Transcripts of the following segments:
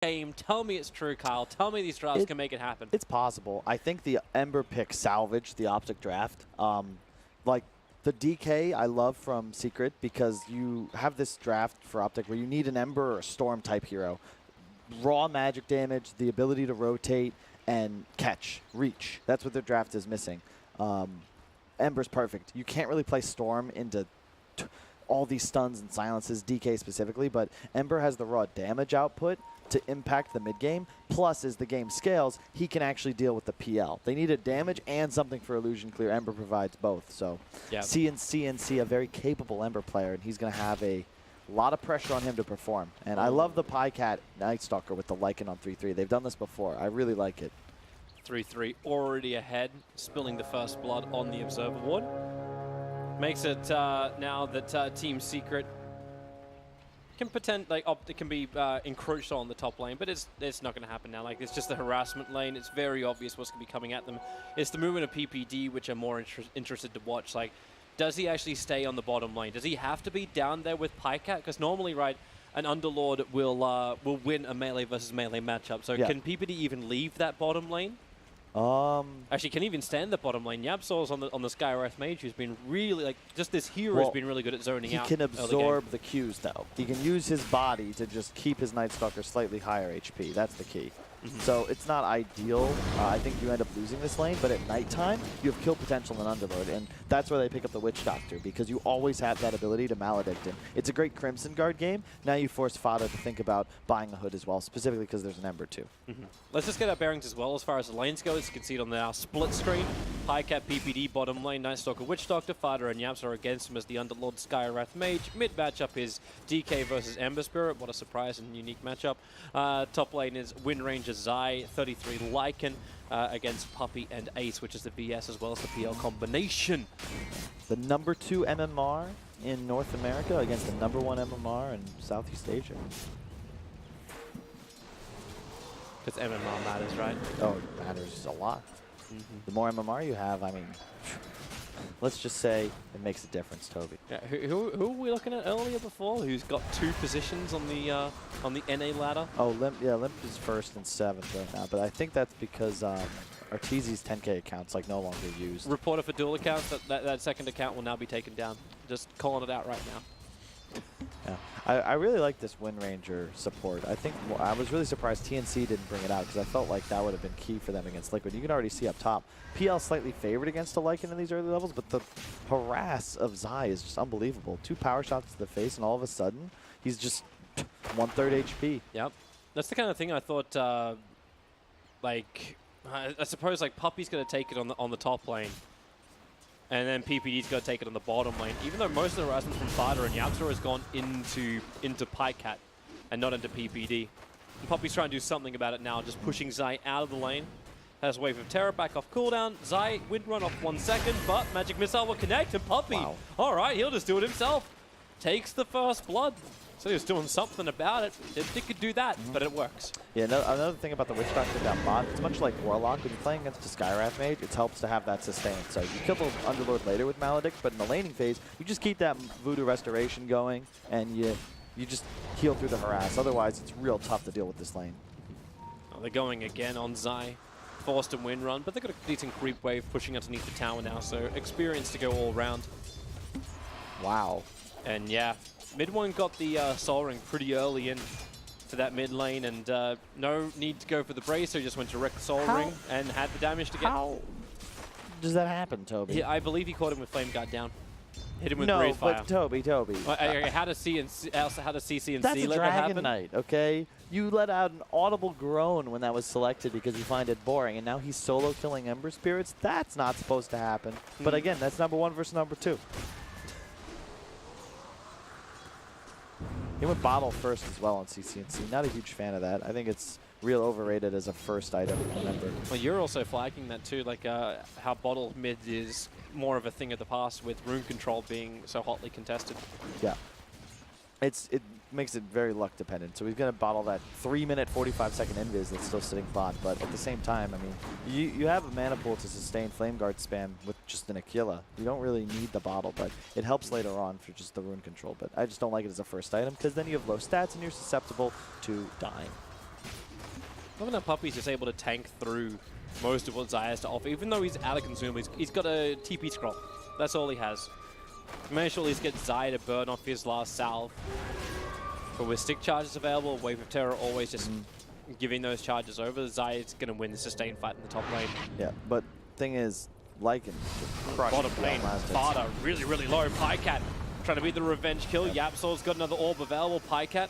game. Tell me it's true, Kyle. Tell me these drafts can make it happen. It's possible. I think the Ember pick salvaged the Optic draft. Like the DK I love from Secret because you have this draft for Optic where you need an Ember or a Storm type hero. Raw magic damage, the ability to rotate and catch, reach. That's what their draft is missing. Ember's perfect. You can't really play Storm into all these stuns and silences, DK specifically, but Ember has the raw damage output to impact the mid game. Plus, as the game scales, he can actually deal with the PL. They needed damage and something for illusion clear. Ember provides both. So, yep. CNC, a very capable Ember player, and he's going to have a lot of pressure on him to perform. And I love the Pycat Night Stalker with the Lycan on 3-3. They've done this before. I really like it. 3-3 already ahead, spilling the first blood on the Observer Ward. Makes it now that Team Secret can pretend like it can be encroached on the top lane, but it's not going to happen now. Like, it's just the harassment lane. It's very obvious what's going to be coming at them. It's the movement of PPD, which I'm more interested to watch. Like, does he actually stay on the bottom lane? Does he have to be down there with Pycat? Because normally, right, an Underlord will win a melee versus melee matchup. So can PPD even leave that bottom lane? Actually, can he even stand the bottom lane? Yabsor's on the Skywrath Mage, who's been really, like, just this hero has been really good at zoning out. He can absorb the Qs, though. He can use his body to just keep his Night Stalker slightly higher HP. That's the key. So it's not ideal. I think you end up losing this lane, but at nighttime, you have kill potential in Underlord, and that's where they pick up the Witch Doctor, because you always have that ability to maledict him. It's a great Crimson Guard game. Now you force Fada to think about buying a Hood as well, specifically because there's an Ember too. Let's just get our bearings as well as far as the lanes go. As you can see it on the split screen, Pycat, PPD, bottom lane, Night Stalker, Witch Doctor, Fada and Yaps are against him as the Underlord Skywrath Mage. Mid matchup is DK versus Ember Spirit. What a surprise and unique matchup. Top lane is Wind Ranger Zai, 33 Lycan against Puppey and Ace, which is the VS as well as the PL combination. The #2 MMR in North America against the #1 MMR in Southeast Asia. Because MMR matters, right? Oh, it matters a lot. The more MMR you have, I mean, let's just say it makes a difference, Toby. Yeah, who were we looking at earlier before? Who's got 2 positions on the NA ladder? Oh, Limp is 1st and 7th right now, but I think that's because Arteezy's 10K account's like no longer used. Reporter for dual accounts, that second account will now be taken down. Just calling it out right now. Yeah, I really like this Wind Ranger support. I think I was really surprised TNC didn't bring it out because I felt like that would have been key for them against Liquid. You can already see up top, PL slightly favored against a Lycan in these early levels, but the harass of Zai is just unbelievable. 2 power shots to the face, and all of a sudden, he's just 1/3 HP. Yep, that's the kind of thing I thought. I suppose like Puppey's going to take it on the top lane. And then PPD's got to take it on the bottom lane. Even though most of the harassment from Fada and Yapsor has gone into Pycat and not into PPD. And Puppey's trying to do something about it now, just pushing Zai out of the lane. Has Wave of Terror back off cooldown. Zai, Wind Run off 1 second, but Magic Missile will connect, and Puppey, all right, he'll just do it himself. Takes the first blood. So he was doing something about it. It could do that, but it works. Yeah, another thing about the Witch Doctor down bot, it's much like Warlock. When you're playing against a Skywrath Mage, it helps to have that sustain. So you kill the Underlord later with Maledict, but in the laning phase, you just keep that Voodoo Restoration going, and you just heal through the harass. Otherwise, it's real tough to deal with this lane. Oh, they're going again on Zai. Forced him Wind Run, but they've got a decent creep wave pushing underneath the tower now, so experience to go all around. Wow. And yeah, mid one got the Soul Ring pretty early in to that mid lane, and no need to go for the Brace, so he just went direct Soul Ring and had the damage to get. How does that happen, Toby? I believe he caught him with Flame Guard down. Hit him with no, Breeze Fire. but Toby. How does CNC let that happen? That's a Dragon Knight, okay? You let out an audible groan when that was selected because you find it boring, and now he's solo killing Ember Spirits? That's not supposed to happen. But again, that's #1 versus #2. He went bottle first as well on CCNC. Not a huge fan of that. I think it's real overrated as a first item, remember. Well, you're also flagging that too, like how bottle mid is more of a thing of the past with rune control being so hotly contested. Yeah. It makes it very luck dependent. So he's going to bottle that 3-minute, 45-second invis that's still sitting bot. But at the same time, I mean, you have a mana pool to sustain Flame Guard spam with just an Aquila. You don't really need the bottle, but it helps later on for just the rune control. But I just don't like it as a first item because then you have low stats and you're susceptible to dying. Love that Puppey's just able to tank through most of what Zai has to offer. Even though he's out of consumables, he's got a TP scroll. That's all he has. Managed to at least get Zai to burn off his last salve. But with stick charges available, Wave of Terror always just giving those charges over. Zai is going to win the sustained fight in the top lane. Yeah, but thing is, Lycan crushed Bottom lane, Fada really, really low. Pycat trying to beat the revenge kill. Yep. Yapsol's got another orb available. Pycat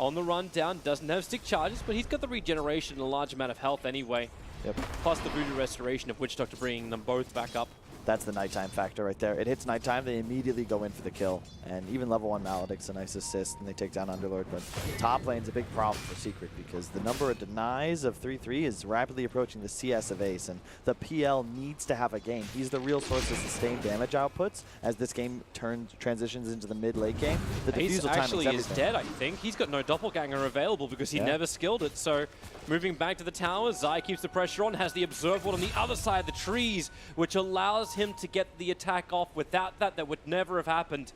on the run down, doesn't have stick charges, but he's got the regeneration and a large amount of health anyway. Yep. Plus the voodoo restoration of Witch Doctor bringing them both back up. That's the nighttime factor right there. It hits nighttime, they immediately go in for the kill. And even level 1 Maledict's a nice assist, and they take down Underlord. But top lane's a big problem for Secret because the number of denies of 3-3 is rapidly approaching the CS of Ace. And the PL needs to have a game. He's the real source of sustained damage outputs as this game transitions into the mid-late game. The Ace actually is dead, I think. He's got no doppelganger available because he never skilled it. So moving back to the tower, Zai keeps the pressure on, has the Observer on the other side of the trees, which allows him to get the attack off. Without that, that would never have happened.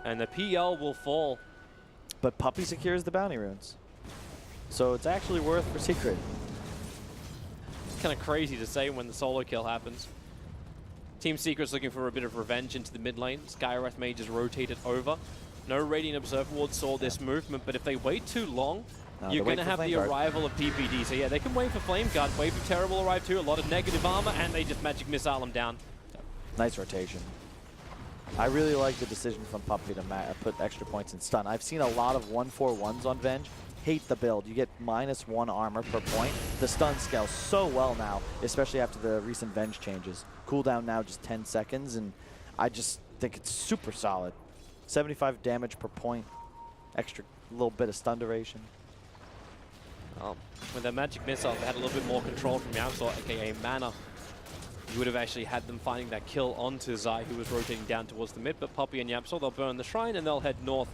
And the PL will fall. But Puppey secures the bounty runes. So it's actually worth for Secret. It's kind of crazy to say when the solo kill happens. Team Secret's looking for a bit of revenge into the mid lane. Skywrath Mage is rotated over. No Radiant Observer Ward saw this movement, but if they wait too long, you're going to have the arrival of PPD. So yeah, they can wait for Flame Guard. Wave of Terror will arrive too. A lot of negative armor, and they just magic missile him down. Nice rotation. I really like the decision from Puppey to put extra points in stun. I've seen a lot of 1-4-1s on Venge. Hate the build. You get -1 armor per point. The stun scales so well now, especially after the recent Venge changes. Cooldown now just 10 seconds, and I just think it's super solid. 75 damage per point. Extra little bit of stun duration. With their magic missile, they had a little bit more control from Yapsor, aka mana. You would have actually had them finding that kill onto Zai, who was rotating down towards the mid, but Puppey and Yapsor, they'll burn the shrine and they'll head north.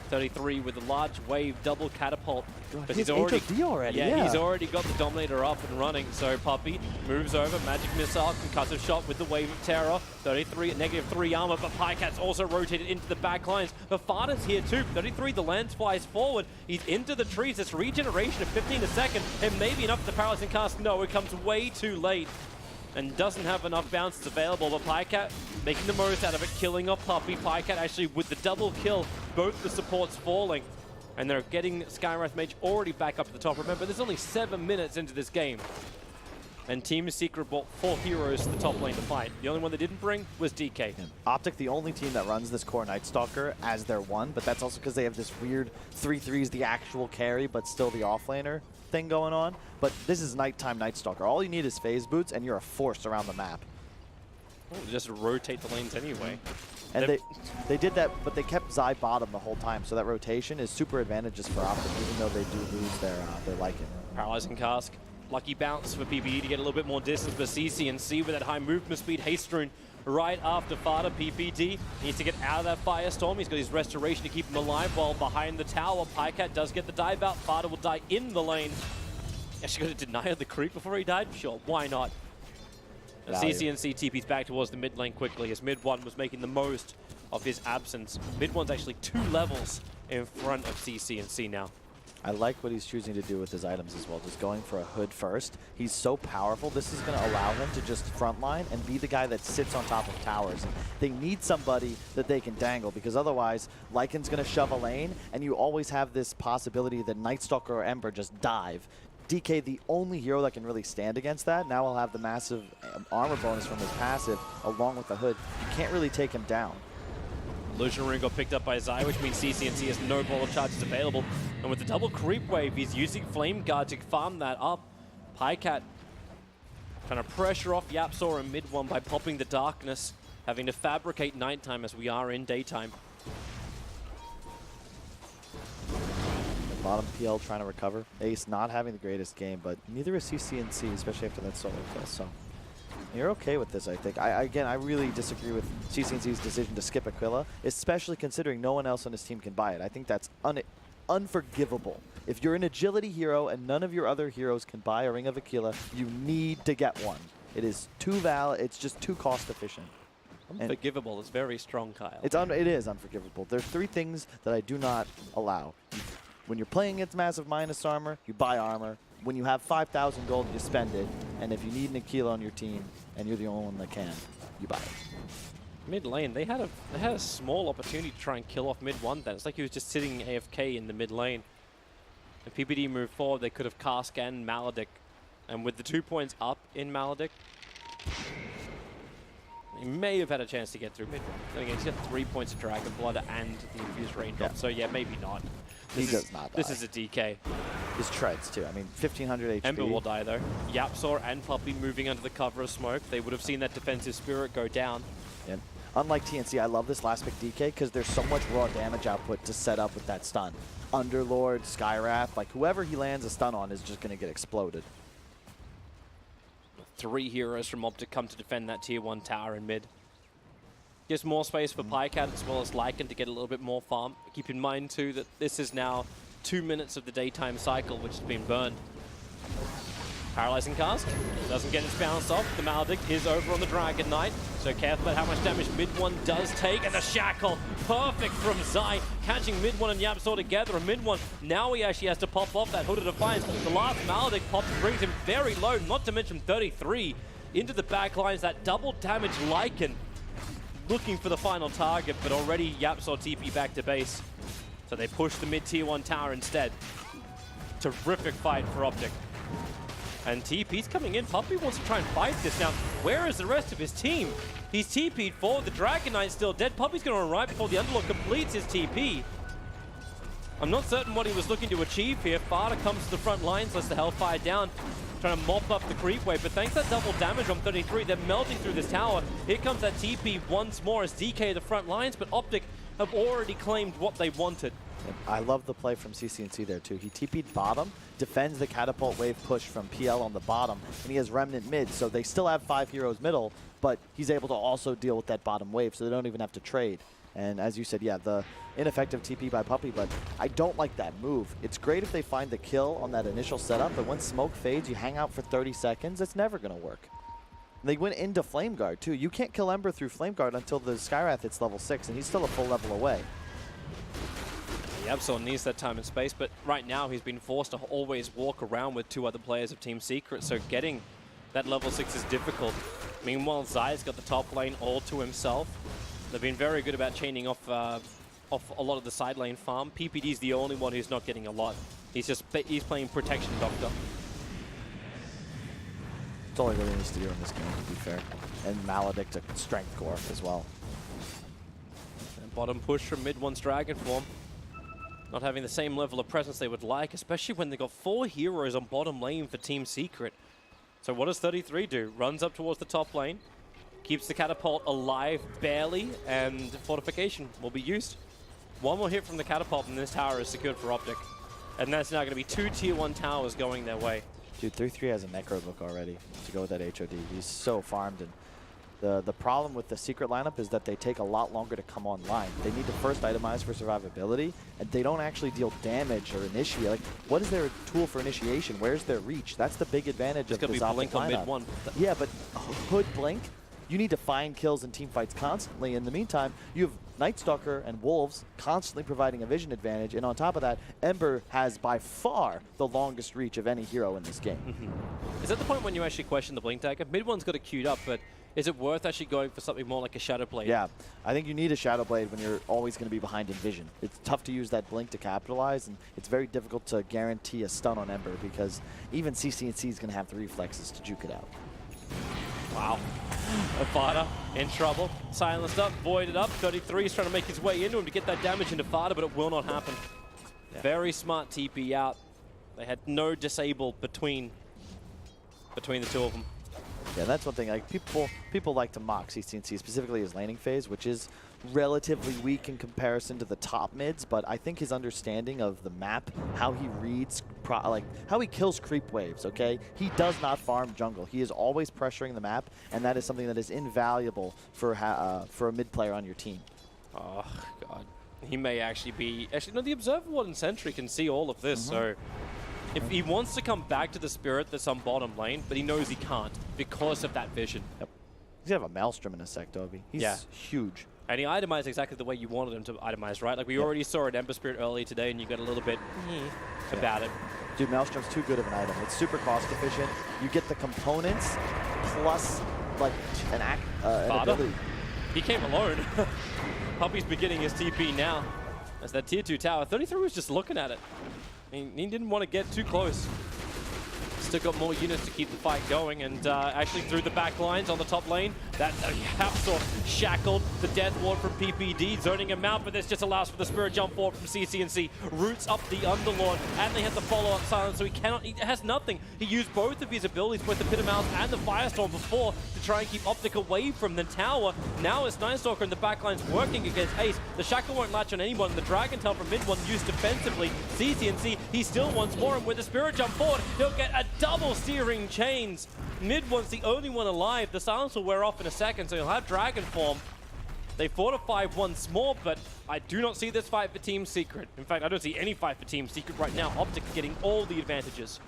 33 with a large wave double catapult. But he's already, yeah, he's already got the Dominator up and running. So Puppey moves over, magic missile, concussive shot with the Wave of Terror. 33 at -3 armor, but Pycat's also rotated into the back lines. But Fada's here too. 33, the lance flies forward. He's into the trees. It's regeneration of 15 a second. It may be enough for the paralyzing cast. No, it comes way too late. And doesn't have enough bounces available, but Pycat making the most out of it, killing off Puppey. Pycat actually with the double kill, both the supports falling. And they're getting Skywrath Mage already back up to the top. Remember, there's only 7 minutes into this game. And Team Secret brought 4 heroes to the top lane to fight. The only one they didn't bring was DK. Yeah. Optic, the only team that runs this core Night Stalker as their one, but that's also because they have this weird 3-3's the actual carry, but still the offlaner thing going on. But this is nighttime Night Stalker. All you need is phase boots, and you're a force around the map. Oh, just rotate the lanes anyway. And they did that, but they kept Zai bottom the whole time, so that rotation is super advantageous for Optic, even though they do lose their Lycan. Paralyzing Cask. Lucky bounce for PPE to get a little bit more distance, but CCNC with that high movement speed. Haste Rune right after Fada. PPD needs to get out of that Firestorm. He's got his restoration to keep him alive while behind the tower. Pycat does get the dive out. Fada will die in the lane. Actually got to deny the creep before he died? Sure, why not? CCNC TP's back towards the mid lane quickly as mid one was making the most of his absence. Mid one's actually 2 levels in front of CCNC now. I like what he's choosing to do with his items as well, just going for a hood first. He's so powerful, this is going to allow him to just frontline and be the guy that sits on top of towers. And they need somebody that they can dangle, because otherwise Lycan's going to shove a lane, and you always have this possibility that Night Stalker or Ember just dive. DK, the only hero that can really stand against that, now he'll have the massive armor bonus from his passive along with the hood. You can't really take him down. Illusion Rune got picked up by Zai, which means CCNC has no ball of charges available. And with the double creep wave, he's using Flame Guard to farm that up. Pycat trying to pressure off Yapsor in mid one by popping the darkness, having to fabricate nighttime as we are in daytime. The bottom PL trying to recover. Ace not having the greatest game, but neither is CCNC, especially after that solo kill. So you're okay with this, I think. Again, I really disagree with CCNC's decision to skip Aquila, especially considering no one else on his team can buy it. I think that's unforgivable. If you're an agility hero and none of your other heroes can buy a Ring of Aquila, you need to get one. It is too valid. It's just too cost efficient. Unforgivable is very strong, Kyle. It is unforgivable. There's 3 things that I do not allow. When you're playing against massive minus armor, you buy armor. when you have 5,000 gold, you spend it. And if you need an Aquila on your team, and you're the only one that can, you buy it. Mid lane, they had a small opportunity to try and kill off mid one. Then it's like he was just sitting AFK in the mid lane. And PPD moved forward. They could have Cask and Maledict, and with the 2 points up in Maledict, he may have had a chance to get through mid one. Then again, he's got 3 points of Dragon Blood and the infused raindrop. Yeah. So yeah, maybe not. He does not die. This is a DK. His treads too. I mean, 1,500 HP. Ember will die though. Yapzor and Puppey moving under the cover of smoke. They would have seen that defensive spirit go down. Yeah. Unlike TNC, I love this last pick DK because there's so much raw damage output to set up with that stun. Underlord, Skywrath, like whoever he lands a stun on is just going to get exploded. 3 heroes from Optic come to defend that tier 1 tower in mid. Gives more space for Pycat as well as Lycan to get a little bit more farm. Keep in mind too that this is now 2 minutes of the daytime cycle which has been burned. Paralyzing Cask doesn't get its bounce off. The Maledict is over on the Dragon Knight, so careful about how much damage mid one does take. And the Shackle, perfect from Zai, catching mid one and Yapzor together. And mid one, now he actually has to pop off that Hood of Defiance. The last Maledict pop brings him very low, not to mention 33 into the back lines. That double damage Lycan looking for the final target, but already Yapzor TP back to base. So they push the mid tier 1 tower instead. Terrific fight for Optic. And TP's coming in. Puppey wants to try and fight this. Now, where is the rest of his team? He's TP'd forward. The Dragon Knight's still dead. Puppey's going to run right before the Underlord completes his TP. I'm not certain what he was looking to achieve here. Farta comes to the front lines, lets the Hellfire down, trying to mop up the creep wave. But thanks to that double damage on 33, they're melting through this tower. Here comes that TP once more as DK the front lines, but Optic have already claimed what they wanted. I love the play from CCNC there too. He TP'd bottom, defends the catapult wave push from PL on the bottom, and he has Remnant mid, so they still have 5 heroes middle, but he's able to also deal with that bottom wave, so they don't even have to trade. And as you said, yeah, the ineffective TP by Puppey, but I don't like that move. It's great if they find the kill on that initial setup, but when smoke fades, you hang out for 30 seconds, it's never going to work. They went into Flame Guard too. You can't kill Ember through Flame Guard until the Skywrath hits level 6, and he's still a full level away. Yapzor needs that time and space, but right now he's been forced to always walk around with 2 other players of Team Secret, so getting that level 6 is difficult. Meanwhile, Zai's got the top lane all to himself. They've been very good about chaining off a lot of the side lane farm. PPD's the only one who's not getting a lot. He's playing Protection Doctor. That's all he really needs to do in this game, to be fair. And Maledict a Strength Core as well. And bottom push from mid one's Dragon Form. Not having the same level of presence they would like, especially when they got 4 heroes on bottom lane for Team Secret. So what does 33 do? Runs up towards the top lane, keeps the catapult alive barely, and fortification will be used. 1 more hit from the catapult and this tower is secured for Optic. And that's now going to be 2 tier 1 towers going their way. Dude, 33 has a Necro book already to go with that HOD. He's so farmed, and the problem with the Secret lineup is that they take a lot longer to come online. They need to first itemize for survivability, and they don't actually deal damage or initiate. Like, what is their tool for initiation? Where's their reach? That's the big advantage of this Optic lineup. On mid one. Yeah, but Hood Blink, you need to find kills in team fights constantly. In the meantime, you have Night Stalker and Wolves constantly providing a vision advantage, and on top of that, Ember has by far the longest reach of any hero in this game. Is that the point when you actually question the Blink Dagger? Mid one's got it queued up, but is it worth actually going for something more like a Shadow Blade? Yeah, I think you need a Shadow Blade when you're always going to be behind in vision. It's tough to use that Blink to capitalize, and it's very difficult to guarantee a stun on Ember because even CCNC is going to have the reflexes to juke it out. Wow. Farta in trouble. Silenced up, voided up. 33 is trying to make his way into him to get that damage into Farta, but it will not happen. Yeah. Very smart TP out. They had no disable between the 2 of them. Yeah, that's one thing. Like people like to mock CCNC, specifically his laning phase, which is relatively weak in comparison to the top mids. But I think his understanding of the map, how he reads, how he kills creep waves. Okay, he does not farm jungle. He is always pressuring the map, and that is something that is invaluable for a mid player on your team. Oh God, he may actually be. Actually, no, the Observer Ward and Sentry can see all of this, so. If he wants to come back to the Spirit that's on bottom lane, but he knows he can't because of that vision. Yep. He's going to have a Maelstrom in a sec, Dobby. He's huge. And he itemized exactly the way you wanted him to itemize, right? Like we already saw at Ember Spirit early today, and you got a little bit about it. Dude, Maelstrom's too good of an item. It's super cost efficient. You get the components plus like an ability. He came alone. Puppy's beginning his TP now. As that tier 2 tower, 33 was just looking at it. He didn't want to get too close. Still got more units to keep the fight going, and actually through the back lines on the top lane, that Hapsaw shackled the death ward from PPD, zoning him out, but this just allows for the spirit jump forward from CCNC, roots up the Underlord, and they have the follow-up silence, so he has nothing. He used both of his abilities, both the Pit of Malice and the Firestorm before, to try and keep Optic away from the tower. Now it's Nightstalker in the back lines working against Ace. The Shackle won't latch on anyone. The Dragon Tail from mid one used defensively. CCNC, he still wants more, and with the spirit jump forward, he'll get a double searing chains. Mid one's the only one alive. The silence will wear off in a second, so he'll have Dragon Form. They fortify once more, but I do not see this fight for Team Secret. In fact, I don't see any fight for Team Secret right now. Optic getting all the advantages.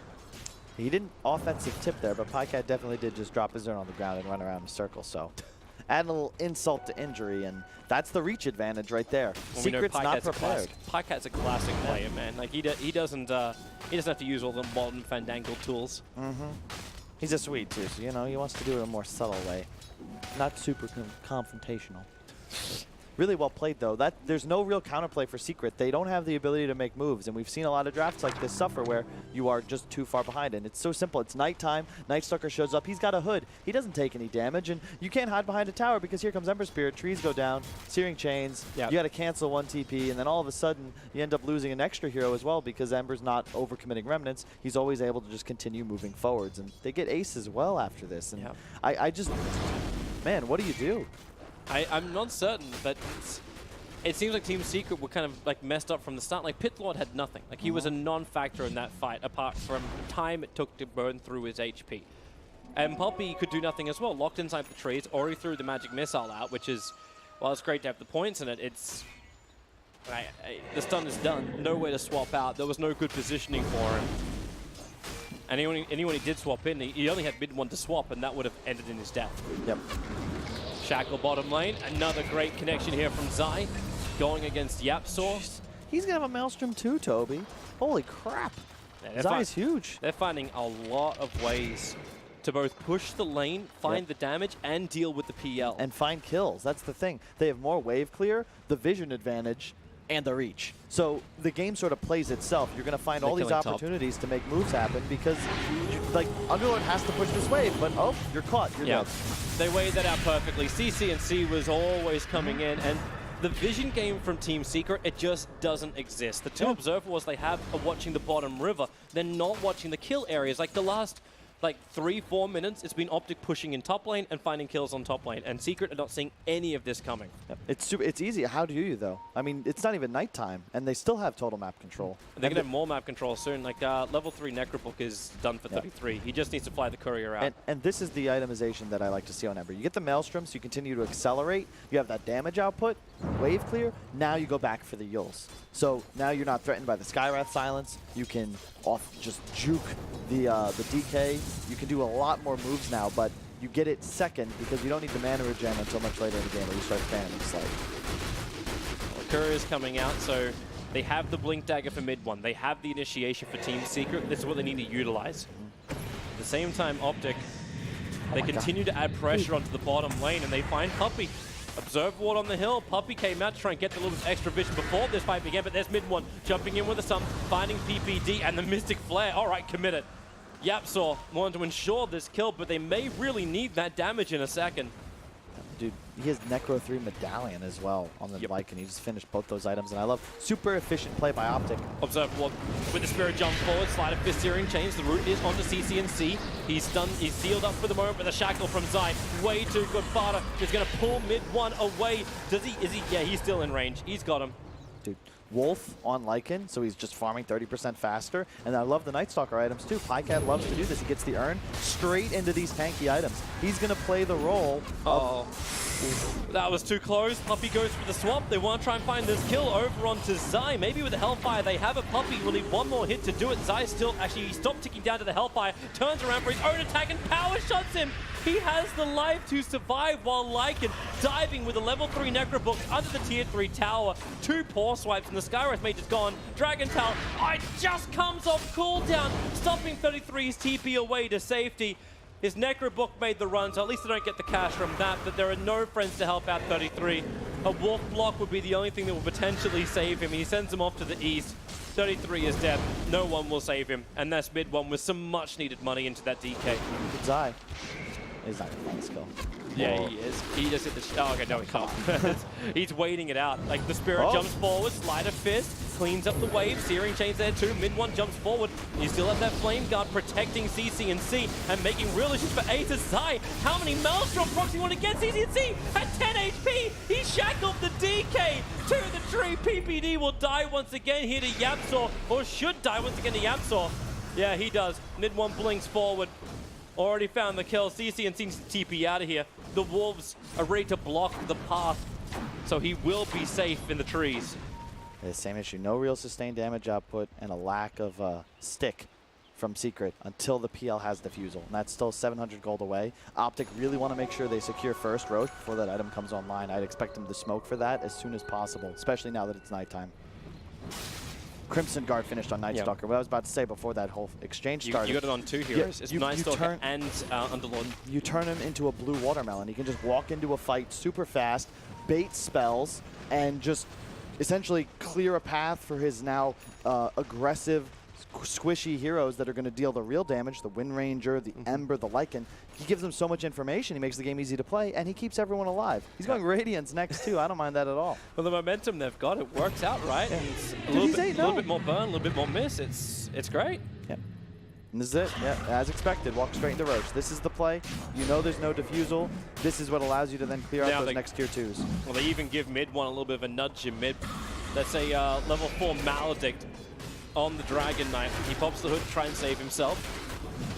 He didn't offensive tip there, but Pycat definitely did just drop his zone on the ground and run around in a circle, so add a little insult to injury, and that's the reach advantage right there. Well, Secret's not prepared. Pycat's a classic player, man. Like he doesn't have to use all the modern Fandangle tools. He's a Swede too, so you know he wants to do it in a more subtle way, not super confrontational. Really well played though. There's no real counterplay for Secret. They don't have the ability to make moves, and we've seen a lot of drafts like this suffer where you are just too far behind. And it's so simple. It's nighttime. Nightstalker shows up. He's got a hood. He doesn't take any damage, and you can't hide behind a tower because here comes Ember Spirit. Trees go down, searing chains. Yep. You got to cancel one TP, and then all of a sudden you end up losing an extra hero as well because Ember's not overcommitting remnants. He's always able to just continue moving forwards, and they get ace as well after this. And I just, man, what do you do? I'm not certain, but it seems like Team Secret were kind of like messed up from the start. Like Pitlord had nothing. Like he was a non-factor in that fight, apart from time it took to burn through his HP. And Puppy could do nothing as well. Locked inside the trees, already threw the magic missile out, which is, well, it's great to have the points in it. It's the stun is done. Nowhere to swap out. There was no good positioning for him. And anyone he did swap in, he only had mid one to swap, and that would have ended in his death. Yep. Shackle bottom lane, another great connection here from Zai, going against Yapsaw. He's gonna have a Maelstrom too, Toby. Holy crap. Yeah, Zai's huge. They're finding a lot of ways to both push the lane, find the damage, and deal with the PL. And find kills. That's the thing. They have more wave clear, the vision advantage, and the reach. So the game sort of plays itself. You're going to find all these opportunities to make moves happen because, like, Underlord has to push this wave, but oh, you're caught. You're dead. They weighed that out perfectly. CCNC was always coming in, and the vision game from Team Secret, it just doesn't exist. The two observer wars they have are watching the bottom river. They're not watching the kill areas. Like the last 3-4 minutes, it's been Optic pushing in top lane and finding kills on top lane, and Secret are not seeing any of this coming. It's easy. How do you though? I mean, it's not even nighttime, and they still have total map control. They're gonna have more map control soon. Like level 3 Necrobook is done for 33. He just needs to fly the courier out. And this is the itemization that I like to see on Ember. You get the Maelstrom, so you continue to accelerate. You have that damage output, wave clear. Now you go back for the Yules. So now you're not threatened by the Skywrath silence. You can just juke the DK. You can do a lot more moves now, but you get it second because you don't need the mana regen until much later in the game where you start fanning Slay. Well, courier's coming out, so they have the Blink Dagger for mid one. They have the initiation for Team Secret. This is what they need to utilize. At the same time, Optic, they continue to add pressure onto the bottom lane, and they find Puppy. Observe ward on the hill. Puppy came out to try and get a little bit of extra vision before this fight began, but there's mid one jumping in with a sum, finding PPD and the Mystic Flare. All right, committed. Yapsaw wanted to ensure this kill, but they may really need that damage in a second. Dude, he has Necro 3 Medallion as well on the bike, and he just finished both those items, and I love super efficient play by Optic. Observe ward with the Spirit jump forward, slide of Fist Searing Chains. The route is onto CCNC. He's stunned, he's sealed up for the moment with a Shackle from Zai. Way too good. Fada is going to pull mid one away. Yeah, he's still in range. He's got him. Dude, Wolf on Lycan, so he's just farming 30% faster. And I love the Nightstalker items too. Pycat loves to do this. He gets the urn straight into these tanky items. He's going to play the role of That was too close. Puppey goes for the swap. They want to try and find this kill over onto Zai. Maybe with the Hellfire, they have a Puppey. Will need one more hit to do it. Zai still, actually, he stopped ticking down to the Hellfire, turns around for his own attack and power shots him. He has the life to survive while Lycan diving with a level 3 Necrobook under the tier 3 tower. 2 paw swipes and the Skywrath Mage is gone. Dragon Tail, it just comes off cooldown, stopping 33's TP away to safety. His Necrobook made the run, so at least they don't get the cash from that, but there are no friends to help out 33. A Wolf Block would be the only thing that will potentially save him. He sends him off to the east. 33 is dead. No one will save him, and that's mid one with some much needed money into that DK. Good Zai. He's not gonna find this kill. Yeah, he is. He just hit the oh, okay, no, he can't. He's waiting it out. Like, the Spirit jumps forward, Sleight of Fist, cleans up the wave, Searing Chains there too, mid one jumps forward. You still have that Flame Guard protecting CC&C and making real issues for A to Zai. How many Maelstrom procs you want to get? CC&C at 10 HP! He shackled the DK to the tree. PPD will die once again here to Yapzor, or should die once again to Yapzor. Yeah, he does. Mid one blinks forward. Already found the kill. CC&C's TP out of here. The Wolves are ready to block the path, so he will be safe in the trees. Yeah, same issue. No real sustained damage output and a lack of stick from Secret until the PL has Diffusal. And that's still 700 gold away. Optic really want to make sure they secure first Roach before that item comes online. I'd expect them to smoke for that as soon as possible, especially now that it's nighttime. Crimson Guard finished on Night Stalker. What I was about to say before that whole exchange started. You got it on 2 heroes. It's Night Stalker and Underlord. You turn him into a blue watermelon. He can just walk into a fight super fast, bait spells, and just essentially clear a path for his now aggressive, squishy heroes that are going to deal the real damage, the Wind Ranger, the Ember, the Lycan. He gives them so much information, he makes the game easy to play, and he keeps everyone alive. He's going Radiance next, too. I don't mind that at all. Well, the momentum they've got, it works out, right? Yeah. And it's a little bit more burn, a little bit more miss. It's great. Yeah. And this is it. Yeah, as expected. Walk straight into Roach. This is the play. You know there's no Diffusal. This is what allows you to then clear out those next tier 2s. Well, they even give mid one a little bit of a nudge in mid. That's a level 4 Maledict on the Dragon Knight. He pops the hood to try and save himself.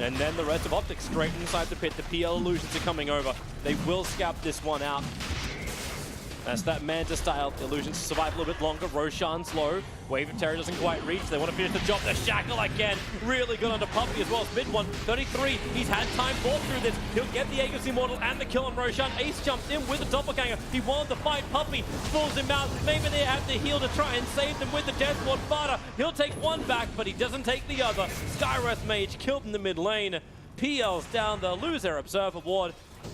And then the rest of Optic straight inside the pit. The PL illusions are coming over. They will scalp this one out. That's that Manta style. The illusions survive a little bit longer. Roshan's low. Wave of Terror doesn't quite reach. They want to finish the job. The Shackle again. Really good under Puppey as well as mid one. 33. He's had time fought through this. He'll get the Aegis Immortal and the kill on Roshan. Ace jumps in with the doppelganger. He wanted to fight Puppey. Pulls him out. Maybe they have to heal to try and save them with the Death Ward. Fada. He'll take one back, but he doesn't take the other. Skywrath Mage killed in the mid lane. PL's down. They'll lose their Observer Ward.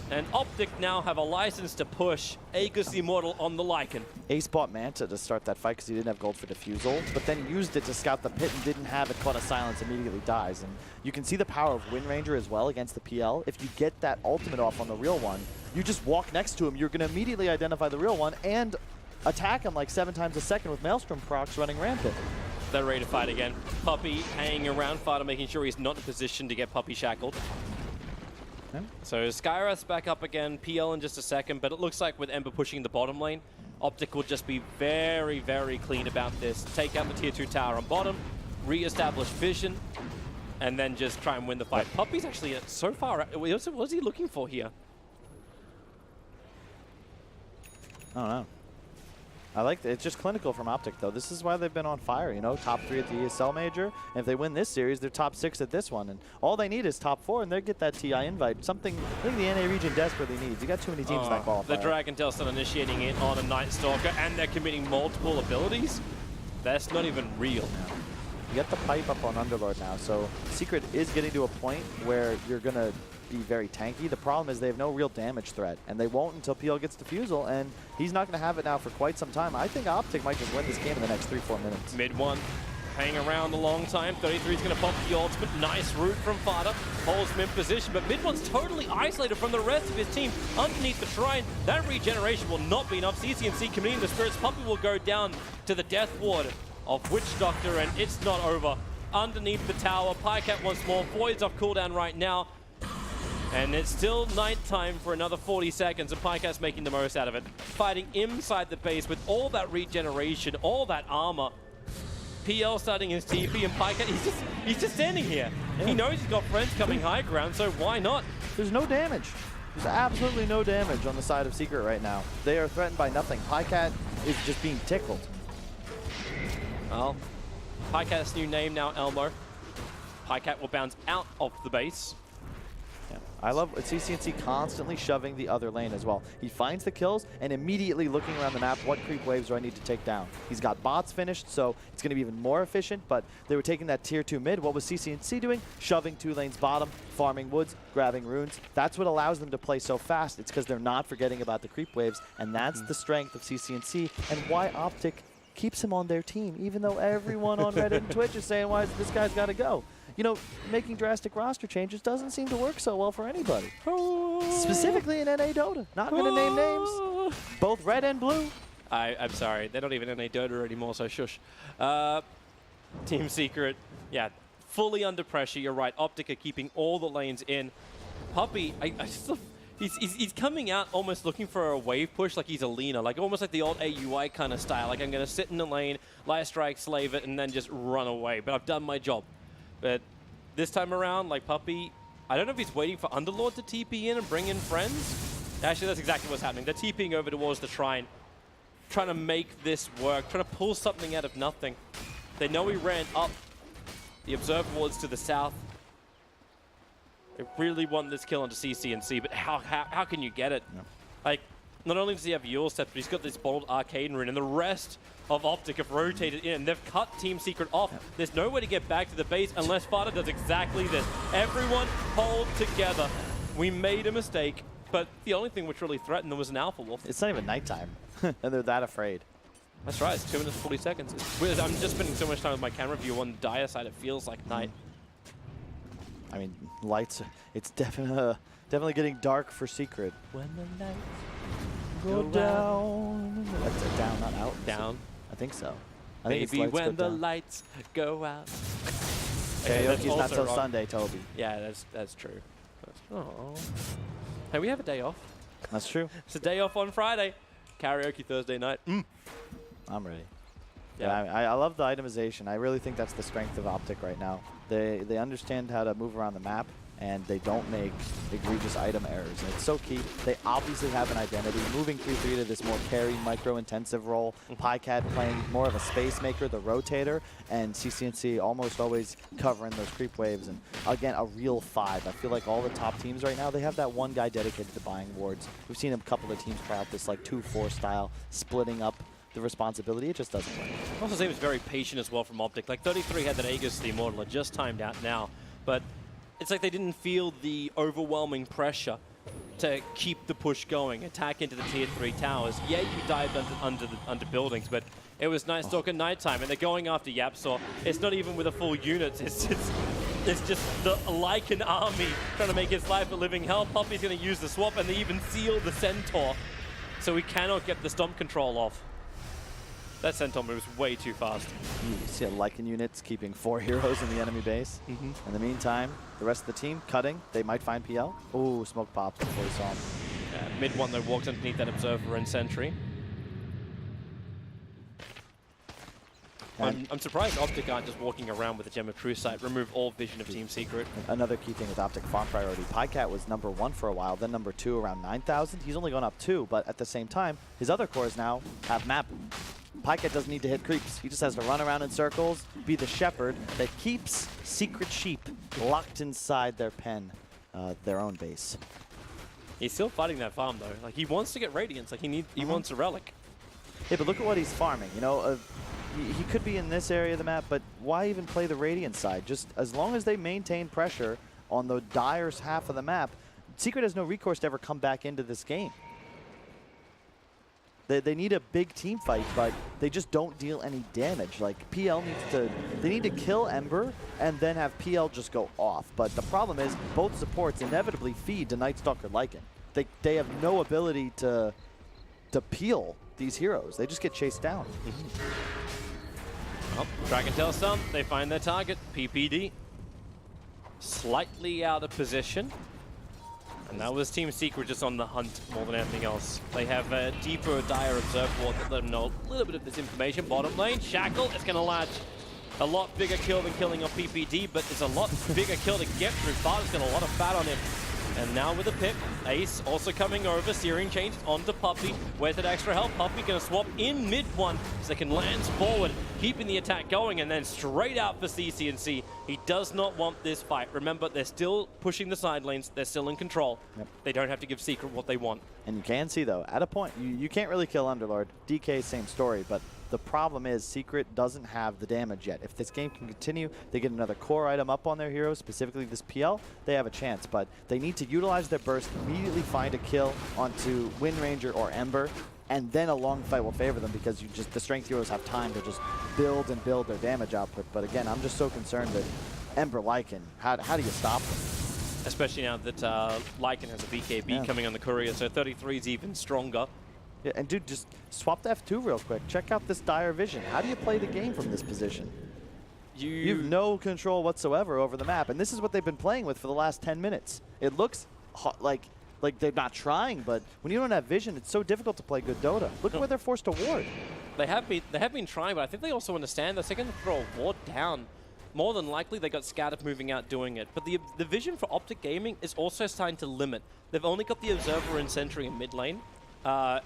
And Optic now have a license to push Aegis Immortal on the Lycan. Ace bought Manta to start that fight because he didn't have gold for Diffusal, but then used it to scout the pit and didn't have it. Caught a Silence, immediately dies. And you can see the power of Wind Ranger as well against the PL. If you get that ultimate off on the real one, you just walk next to him. You're going to immediately identify the real one and attack him like 7 times a second with Maelstrom procs running rampant. They're ready to fight again. Puppey hanging around Fada, making sure he's not in position to get Puppey shackled. So Skywrath's back up again, PL in just a second, but it looks like with Ember pushing the bottom lane, Optic will just be very, very clean about this. Take out the tier 2 tower on bottom, re-establish vision, and then just try and win the fight. Puppey's actually so far out. What's he looking for here? I don't know. I like it's just clinical from Optic, though. This is why they've been on fire, you know, top 3 at the ESL Major. And if they win this series, they're top 6 at this one. And all they need is top 4, and they'll get that TI invite. Something I think the NA region desperately needs. You got too many teams in that qualifier. The Dragon Tail still initiating it on a Night Stalker, and they're committing multiple abilities. That's not even real. You get the pipe up on Underlord now, so Secret is getting to a point where you're going to be very tanky. The problem is they have no real damage threat, and they won't until PL gets Diffusal, and he's not going to have it now for quite some time. I think Optic might just win this game in the next 3-4 minutes. Mid one, hang around a long time. 33 is going to pop the ultimate. Nice route from Fada. Holds him in position, but mid one's totally isolated from the rest of his team underneath the shrine. That regeneration will not be enough. CC&C committing the spirits. Puppey will go down to the Death Ward of Witch Doctor, and it's not over. Underneath the tower, Pycat once more. Void's off cooldown right now. And it's still nighttime for another 40 seconds, and Pycat's making the most out of it. Fighting inside the base with all that regeneration, all that armor. PL starting his TP, and Pycat, he's just standing here. Yeah. He knows he's got friends coming high ground, so why not? There's no damage. There's absolutely no damage on the side of Secret right now. They are threatened by nothing. Pycat is just being tickled. Well, Pycat's new name now, Elmo. Pycat will bounce out of the base. Yeah. I love CCNC constantly shoving the other lane as well. He finds the kills and immediately looking around the map, what creep waves do I need to take down? He's got bots finished, so it's going to be even more efficient, but they were taking that tier 2 mid. What was CCNC doing? Shoving 2 lanes bottom, farming woods, grabbing runes. That's what allows them to play so fast. It's because they're not forgetting about the creep waves, and that's the strength of CCNC and why Optic keeps him on their team, even though everyone on Reddit and Twitch is saying, why is this guy's got to go? You know, making drastic roster changes doesn't seem to work so well for anybody. Specifically in NA Dota. Not going to name names. Both red and blue. I'm sorry. They're not even NA Dota anymore, so shush. Team Secret, yeah, fully under pressure. You're right. Optic are keeping all the lanes in. Puppey, he's coming out almost looking for a wave push like he's a leaner, like almost like the old AUI kind of style. Like I'm going to sit in the lane, light strike, slave it, and then just run away. But I've done my job. But this time around, like Puppey, I don't know if he's waiting for Underlord to TP in and bring in friends. Actually, that's exactly what's happening. They're TPing over towards the Shrine, trying to make this work, trying to pull something out of nothing. They know he ran up the Observer wards to the south. They really want this kill onto CCNC, but how can you get it? No. Like, not only does he have Yule Steps, but he's got this bottled Arcane Rune, and the rest of Optic have rotated in, and they've cut Team Secret off. Yep. There's no way to get back to the base unless Fada does exactly this. Everyone hold together. We made a mistake, but the only thing which really threatened them was an Alpha Wolf. It's not even nighttime, and they're that afraid. That's right, it's 2 minutes 40 seconds. I'm just spending so much time with my camera view on the dire side, it feels like night. I mean, lights, it's definitely getting dark for Secret. When the lights go down. That's a down, not out. Down. I think so. Maybe when the lights go out. Karaoke's not till Sunday, Toby. Yeah, that's true. Oh. Hey, we have a day off. That's true. It's a day off on Friday. Karaoke Thursday night. I'm ready. Yeah, I love the itemization. I really think that's the strength of Optic right now. They understand how to move around the map, and they don't make egregious item errors. And it's so key. They obviously have an identity. Moving 3-3 to this more carry, micro-intensive role. Pycat playing more of a space maker, the rotator, and CCNC almost always covering those creep waves. And again, a real 5. I feel like all the top teams right now, they have that one guy dedicated to buying wards. We've seen a couple of teams try out this like 2-4 style, splitting up the responsibility. It just doesn't work. Also seems very patient as well from Optic. Like 33 had that Aegis the Immortal, it just timed out now, but it's like they didn't feel the overwhelming pressure to keep the push going, attack into the tier 3 towers. Yeah, you dived under buildings, but it was Night Stalker nighttime, and they're going after Yapsaw. It's not even with a full unit. It's just the Lycan army trying to make his life a living hell. Puppey's going to use the swap, and they even seal the Centaur, so we cannot get the stomp control off. That Centaur moves way too fast. You see a Lycan units keeping 4 heroes in the enemy base. In the meantime, the rest of the team cutting. They might find PL. Oh, smoke pops before he saw him. Mid one though walks underneath that Observer and Sentry. I'm surprised Optic aren't just walking around with a Gem of Truth sight, remove all vision of Team Secret. Another key thing with Optic farm priority. Pycat was #1 for a while, then #2 around 9,000. He's only gone up 2, but at the same time, his other cores now have map. Pycat doesn't need to hit creeps. He just has to run around in circles, be the shepherd that keeps Secret sheep locked inside their pen, their own base. He's still fighting that farm though. Like he wants to get Radiance. Like he wants a relic. Yeah, but look at what he's farming. You know, he could be in this area of the map, but why even play the Radiance side? Just as long as they maintain pressure on the Dire's half of the map, Secret has no recourse to ever come back into this game. They need a big team fight, but they just don't deal any damage. Like, PL needs to... They need to kill Ember and then have PL just go off. But the problem is, both supports inevitably feed to Night Stalker Lycan. They have no ability to peel these heroes. They just get chased down. Well, Dragon Tail Stump, they find their target, PPD. Slightly out of position. And that was Team Secret just on the hunt more than anything else. They have a deeper Dire Observe Ward that let them know a little bit of this information. Bottom lane, Shackle, it's going to latch. A lot bigger kill than killing off PPD, but it's a lot bigger kill to get through. Fada's got a lot of fat on him. And now with a pick, Ace also coming over, steering change onto Puppey. Where's that extra help? Puppey gonna swap in mid one, second lands forward, keeping the attack going, and then straight out for CCNC. He does not want this fight. Remember, they're still pushing the side lanes, they're still in control. Yep. They don't have to give Secret what they want. And you can see, though, at a point, you can't really kill Underlord. DK, same story, but the problem is Secret doesn't have the damage yet. If this game can continue, they get another core item up on their hero, specifically this PL, they have a chance. But they need to utilize their burst, immediately find a kill onto Wind Ranger or Ember, and then a long fight will favor them because the strength heroes have time to just build and build their damage output. But again, I'm just so concerned that Ember Lycan, how do you stop them? Especially now that Lycan has a BKB coming on the courier, so 33 is even stronger. Yeah, and dude, just swap to F2 real quick. Check out this dire vision. How do you play the game from this position? You have no control whatsoever over the map, and this is what they've been playing with for the last 10 minutes. It looks like they're not trying, but when you don't have vision, it's so difficult to play good Dota. Look at where they're forced to ward. They have been trying, but I think they also understand that they're going to throw a ward down. More than likely, they got scattered moving out doing it. But the vision for Optic Gaming is also starting to limit. They've only got the Observer and Sentry in mid lane.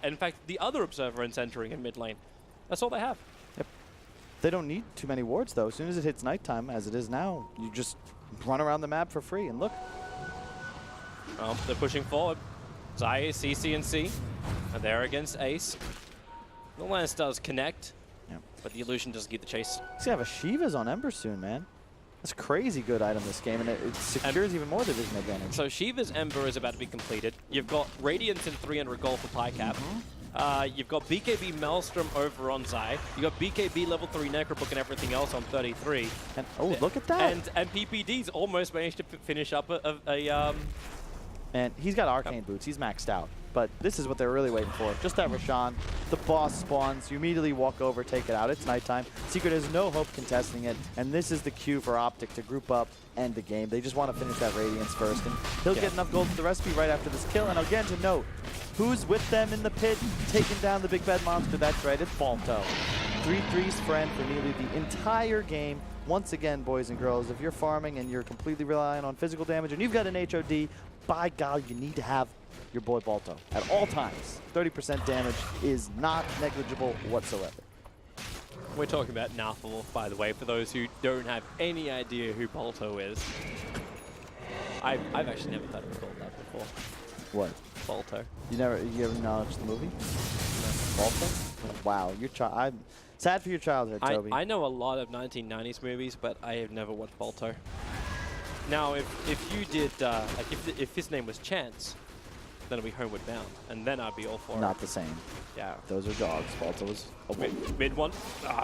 In fact, the other Observer and Sentry in mid lane. That's all they have. Yep. They don't need too many wards, though. As soon as it hits nighttime, as it is now, you just run around the map for free. And look. Well, they're pushing forward. Zai, CCNC, and they're against Ace. The Lance does connect. Yep. But the illusion doesn't get the chase. He's gonna have a Shiva's on Ember soon, man. That's a crazy good item this game, and it secures even more division advantage. So Shiva's Ember is about to be completed. You've got Radiance and 300 gold for Pycap. You've got BKB Maelstrom over on Zai. You got BKB level 3 Necrobook and everything else on 33. And oh, look at that! And PPD's almost managed to finish up a And he's got Arcane Boots. He's maxed out. But this is what they're really waiting for. Just that Roshan. The boss spawns. You immediately walk over, take it out. It's nighttime. Secret has no hope contesting it. And this is the cue for Optic to group up, end the game. They just want to finish that Radiance first. And he'll get enough gold for the recipe right after this kill. And again, to note, who's with them in the pit, taking down the big bad monster? That's right, it's Balto. 3-3's friend for nearly the entire game. Once again, boys and girls, if you're farming and you're completely relying on physical damage and you've got an HOD, by God, you need to have your boy Balto at all times. 30% damage is not negligible whatsoever. We're talking about NaVi, by the way, for those who don't have any idea who Balto is. I've actually never heard him called that before. What? Balto. You ever acknowledged the movie? No. Balto? Wow, I'm sad for your childhood, Toby. I know a lot of 1990s movies, but I have never watched Balto. Now, if you did, if his name was Chance, then it'd be Homeward Bound, and then I'd be all for it. Not the same. Yeah. Those are dogs. Balto was a wolf. Mid one.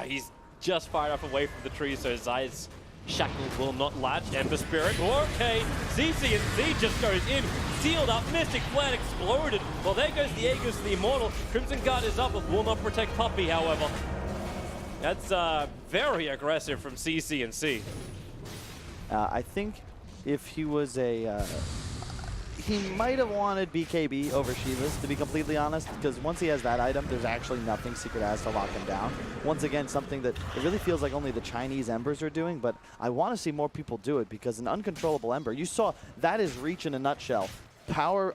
He's just fired up away from the tree, so Zai's shackles will not latch. Ember Spirit. Okay. CCNC just goes in. Sealed up. Mystic Flare exploded. Well, there goes the Aegis, the Immortal. Crimson Guard is up, but will not protect Puppey, however. That's very aggressive from CCNC. I think if he was a... he might have wanted BKB over Shiva's, to be completely honest, because once he has that item, there's actually nothing Secret has to lock him down. Once again, something that it really feels like only the Chinese Embers are doing, but I want to see more people do it, because an uncontrollable Ember, you saw, that is reach in a nutshell. Power,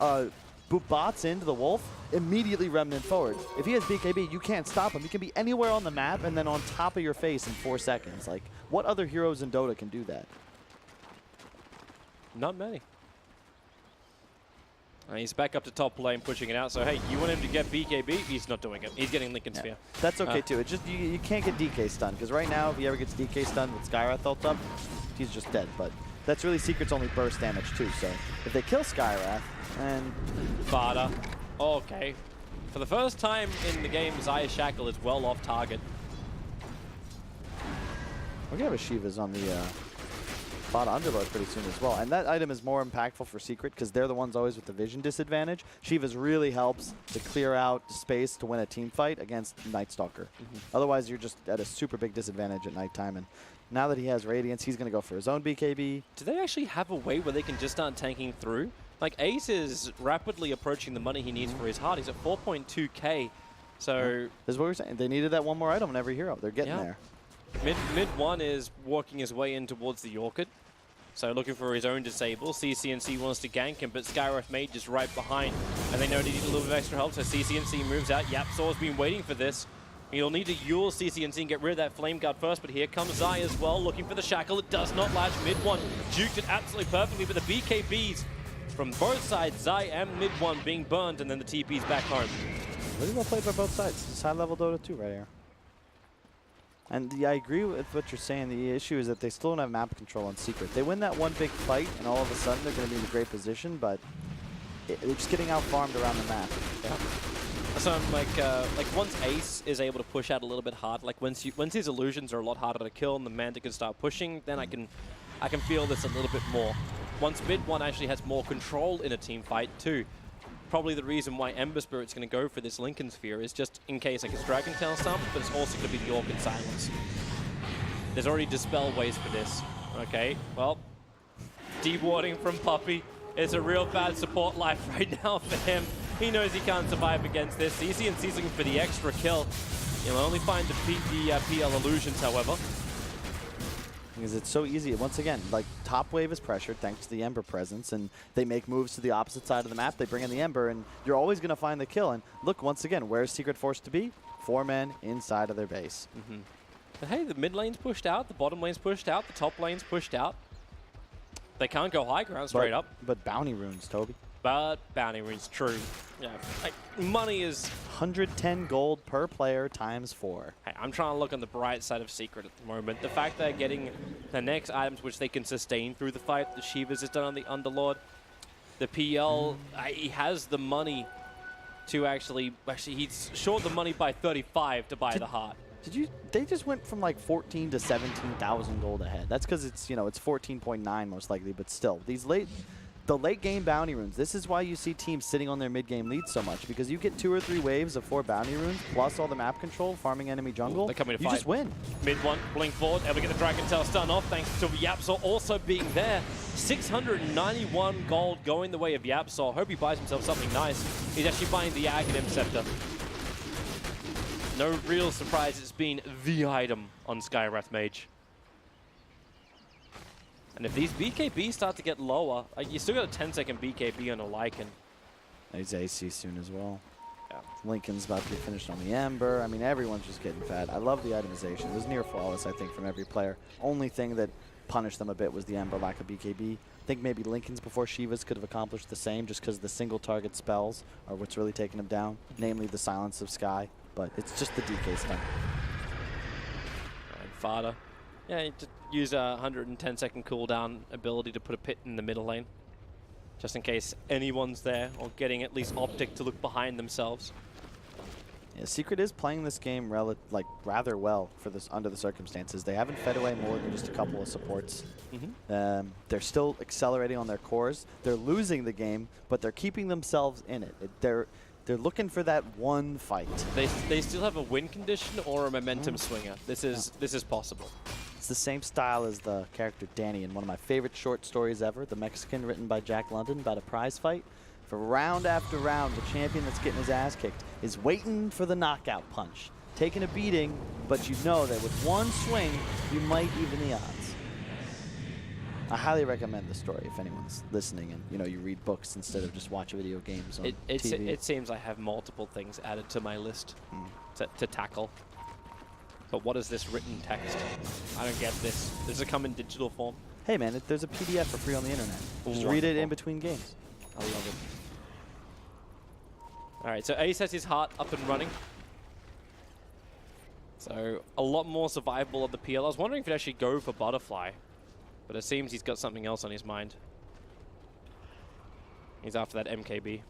boop bots into the Wolf, immediately Remnant forward. If he has BKB, you can't stop him. He can be anywhere on the map and then on top of your face in 4 seconds. Like, what other heroes in Dota can do that? Not many. He's back up to top lane, pushing it out. So, hey, you want him to get BKB? He's not doing it. He's getting Lincoln Sphere. That's okay, too. It's just you can't get DK stunned, because right now, if he ever gets DK stunned with Skyrath ult up, he's just dead. But that's really Secret's only burst damage, too. So if they kill Skyrath, and... Vada. Okay. For the first time in the game, Zaya Shackle is well off target. We're going to have a Shiva's on the... Vada Underlord pretty soon as well. And that item is more impactful for Secret because they're the ones always with the vision disadvantage. Shiva's really helps to clear out space to win a team fight against Night Stalker. Otherwise, you're just at a super big disadvantage at nighttime. And now that he has Radiance, he's going to go for his own BKB. Do they actually have a way where they can just start tanking through? Like, Ace is rapidly approaching the money he needs for his heart. He's at 4.2k. So... This is what we're saying. They needed that one more item in every hero. They're getting there. Mid one is walking his way in towards the Orchid. So looking for his own disable. CCNC wants to gank him, but Skywrath Mage is right behind. And they know they need a little bit of extra help, so CCNC moves out. YapzOr's been waiting for this. He'll need to Yule CCNC and get rid of that Flame Guard first, but here comes Zai as well, looking for the Shackle. It does not latch. Mid one juked it absolutely perfectly, but the BKBs from both sides, Zai and mid one being burned, and then the TP's back home. Really well played by both sides. It's high level Dota 2 right here. And yeah, I agree with what you're saying. The issue is that they still don't have map control on Secret. They win that one big fight, and all of a sudden they're going to be in a great position, but they're just getting out-farmed around the map. Yeah. So like once Ace is able to push out a little bit hard, like once his illusions are a lot harder to kill and the Manta can start pushing, then I can feel this a little bit more. Once mid one actually has more control in a team fight too. Probably the reason why Ember Spirit's going to go for this Lincoln Sphere is just in case like it's Dragon Tail stump, but it's also going to be the Orchid Silence. There's already Dispel ways for this. Okay, well, dewarding from Puppey. It's a real bad support life right now for him. He knows he can't survive against this. CCNC's looking for the extra kill. He'll only find the PL illusions, however. Because it's so easy. Once again, like, top wave is pressured thanks to the Ember presence, and they make moves to the opposite side of the map. They bring in the Ember, and you're always going to find the kill. And look, once again, where's Secret forced to be? 4 men inside of their base. But hey, the mid lane's pushed out, the bottom lane's pushed out, the top lane's pushed out. They can't go high ground straight up. But bounty runes, Toby. But bounty runes, true. Yeah, like, money is 110 gold per player times 4. Hey, I'm trying to look on the bright side of Secret at the moment. The fact they're getting the next items which they can sustain through the fight, the Shivas has done on the Underlord. The PL, he has the money to actually he's short the money by 35 to buy the heart. They just went from like 14 to 17,000 gold ahead. That's because it's, you know, it's 14.9 most likely, but still, the late game bounty runes, this is why you see teams sitting on their mid game leads so much, because you get 2 or 3 waves of 4 bounty runes plus all the map control, farming enemy jungle. They're coming to you fight. Just win. Mid one, blink forward, able to get the Dragon Tail stun off thanks to YapzOr also being there. 691 gold going the way of YapzOr. Hope he buys himself something nice. He's actually buying the Aghanim Scepter. No real surprise, it's been the item on Skywrath Mage. And if these BKBs start to get lower, you still got a 10-second BKB on a Lycan. He's AC soon as well. Yeah. Lincoln's about to be finished on the Ember. I mean, everyone's just getting fat. I love the itemization. It was near flawless, I think, from every player. Only thing that punished them a bit was the Ember lack of BKB. I think maybe Lincoln's before Shivas could have accomplished the same, just because the single target spells are what's really taking them down, namely the Silence of Sky. But it's just the DK stun. And Fada. Yeah, you just use a 110-second cooldown ability to put a pit in the middle lane, just in case anyone's there, or getting at least Optic to look behind themselves. Yeah, Secret is playing this game rather well for this under the circumstances. They haven't fed away more than just a couple of supports. They're still accelerating on their cores. They're losing the game, but they're keeping themselves in it. They're looking for that one fight. They still have a win condition or a momentum swinger. This is possible. It's the same style as the character Danny in one of my favorite short stories ever, The Mexican, written by Jack London, about a prize fight. For round after round, the champion that's getting his ass kicked is waiting for the knockout punch, taking a beating, but you know that with one swing, you might even the odds. I highly recommend the story if anyone's listening and you read books instead of just watch video games on TV. It seems I have multiple things added to my list to tackle. But what is this written text? I don't get this. Does it come in digital form? Hey man, there's a PDF for free on the internet. Just read it in between games. I love it. All right, so Ace has his heart up and running. So a lot more survivable of the PL. I was wondering if he'd actually go for Butterfly, but it seems he's got something else on his mind. He's after that MKB.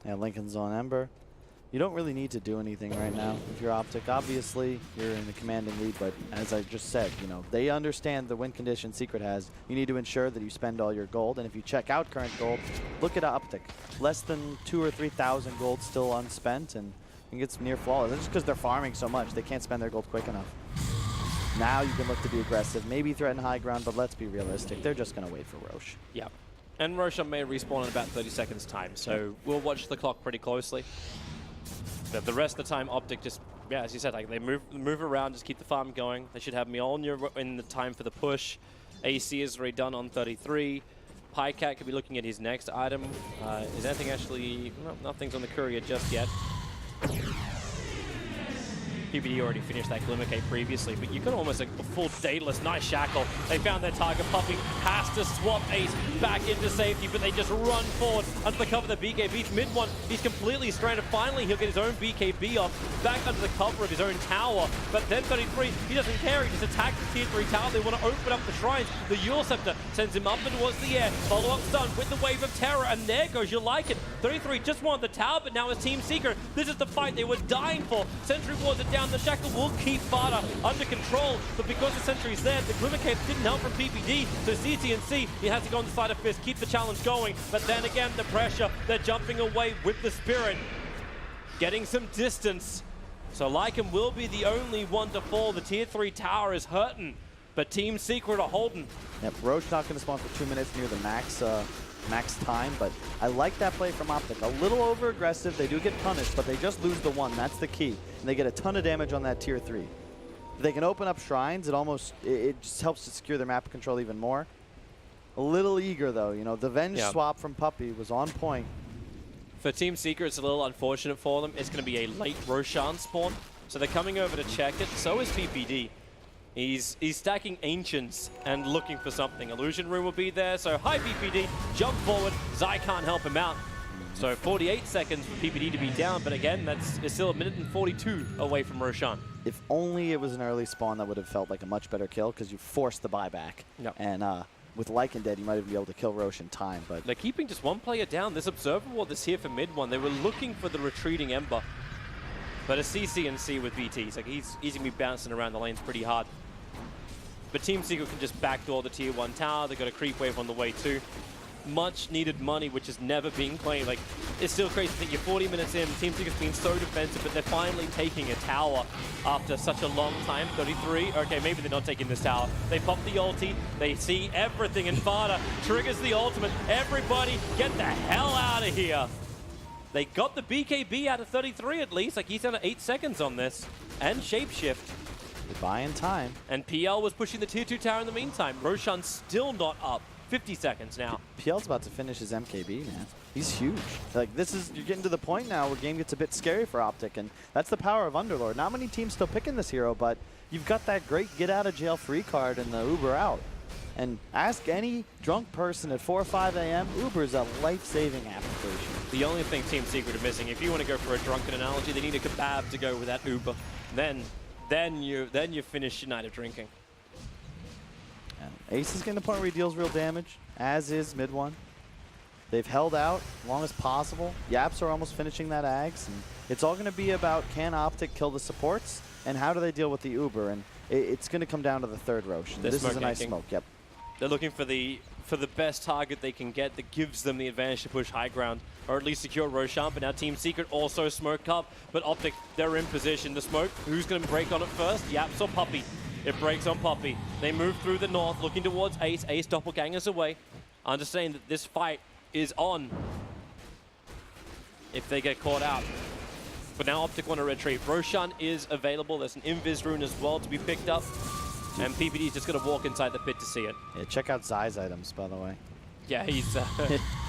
Yeah, Lincoln's on Ember. You don't really need to do anything right now if you're Optic. Obviously, you're in the commanding lead, but as I just said, they understand the win condition Secret has. You need to ensure that you spend all your gold, and if you check out current gold, look at Optic. Less than 2,000 or 3,000 gold still unspent, and it gets near flawless. That's just because they're farming so much. They can't spend their gold quick enough. Now you can look to be aggressive, maybe threaten high ground, but let's be realistic. They're just going to wait for Roche. Yeah. And Roche may respawn in about 30 seconds time, so we'll watch the clock pretty closely. But the rest of the time, Optic just, as you said, they move around, just keep the farm going. They should have Mjolnir in the time for the push. AC is already done on 33. Pycat could be looking at his next item. Is anything actually... No, nothing's on the courier just yet. PPD already finished that Glimmer Cape previously, but you got almost a full Daedalus. Nice shackle. They found their target. Puppy has to swap Ace back into safety, but they just run forward under the cover of the BKB. Mid one, he's completely stranded. Finally, he'll get his own BKB off, back under the cover of his own tower. But then 33, he doesn't care. He just attacks the tier 3 tower. They want to open up the shrines. The Yule Scepter sends him up and towards the air. Follow-up stun with the Wave of Terror, and there goes. You like it. 33 just wanted the tower, but now it's Team Secret. This is the fight they were dying for. Sentry wards it down. The shackle will keep Vada under control, but because the sentry's there, the Glimmer Cape didn't help from PPD, so CTNC, he has to go on the side of Fist, keep the challenge going, but then again, the pressure, they're jumping away with the Spirit, getting some distance, so Lycan will be the only one to fall. The tier 3 tower is hurting, but Team Secret are holding. Yep, Roche not going to spawn for 2 minutes near the max time, but I like that play from Optic. A little over aggressive, they do get punished, but they just lose the 1, that's the key. And they get a ton of damage on that tier 3. If they can open up shrines, it just helps to secure their map control even more. A little eager though, you know, the Venge swap from Puppy was on point. For Team Secret, it's a little unfortunate for them. It's going to be a late Roshan spawn, so they're coming over to check it. So is PPD. He's stacking Ancients and looking for something. Illusion Room will be there, so hi PPD, jump forward. Zai can't help him out. So 48 seconds for PPD to be down, but again, it's still a minute and 42 away from Roshan. If only it was an early spawn, that would have felt like a much better kill, because you forced the buyback. Yep. And with Lycan dead, you might even be able to kill Roche in time. But they're keeping just one player down. This Observer Ward that's here for mid one, they were looking for the retreating Ember. But a CCNC with VT, like he's going to be bouncing around the lanes pretty hard. But Team Secret can just backdoor the tier 1 tower. They've got a creep wave on the way too. Much needed money, which is never being claimed. Like, it's still crazy that you're 40 minutes in, Team Secret's been so defensive, but they're finally taking a tower after such a long time. 33, okay, maybe they're not taking this tower. They pop the ulti, they see everything, and Vada triggers the ultimate. Everybody get the hell out of here. They got the BKB out of 33 at least, like he's down to 8 seconds on this, and Shapeshift. they're buying time. And PL was pushing the tier 2 tower in the meantime. Roshan's still not up. 50 seconds now. PL's about to finish his MKB, man. He's huge. Like, you're getting to the point now where game gets a bit scary for Optic, and that's the power of Underlord. Not many teams still picking this hero, but you've got that great get-out-of-jail-free card in the Uber out. And ask any drunk person at 4 or 5 a.m., Uber's a life-saving application. The only thing Team Secret are missing, if you want to go for a drunken analogy, they need a kebab to go with that Uber. Then you finish your night of drinking. And Ace is getting to the point where he deals real damage, as is mid one. They've held out as long as possible. Yaps are almost finishing that Ags. And it's all going to be about, can Optic kill the supports, and how do they deal with the Uber? And it's going to come down to the third Roche. This is a nice smoke, yep. They're looking for the best target they can get that gives them the advantage to push high ground, or at least secure Roshan. But now Team Secret also smoke up, but Optic, they're in position. The smoke, who's going to break on it first? Yaps or Puppy? It breaks on Puppy. They move through the north, looking towards Ace. Ace doppelgangers away. Understanding that this fight is on if they get caught out. But now Optic want to retreat. Roshan is available. There's an Invis rune as well to be picked up. And PPD is just going to walk inside the pit to see it. Yeah, check out Zai's items, by the way. Yeah, he's...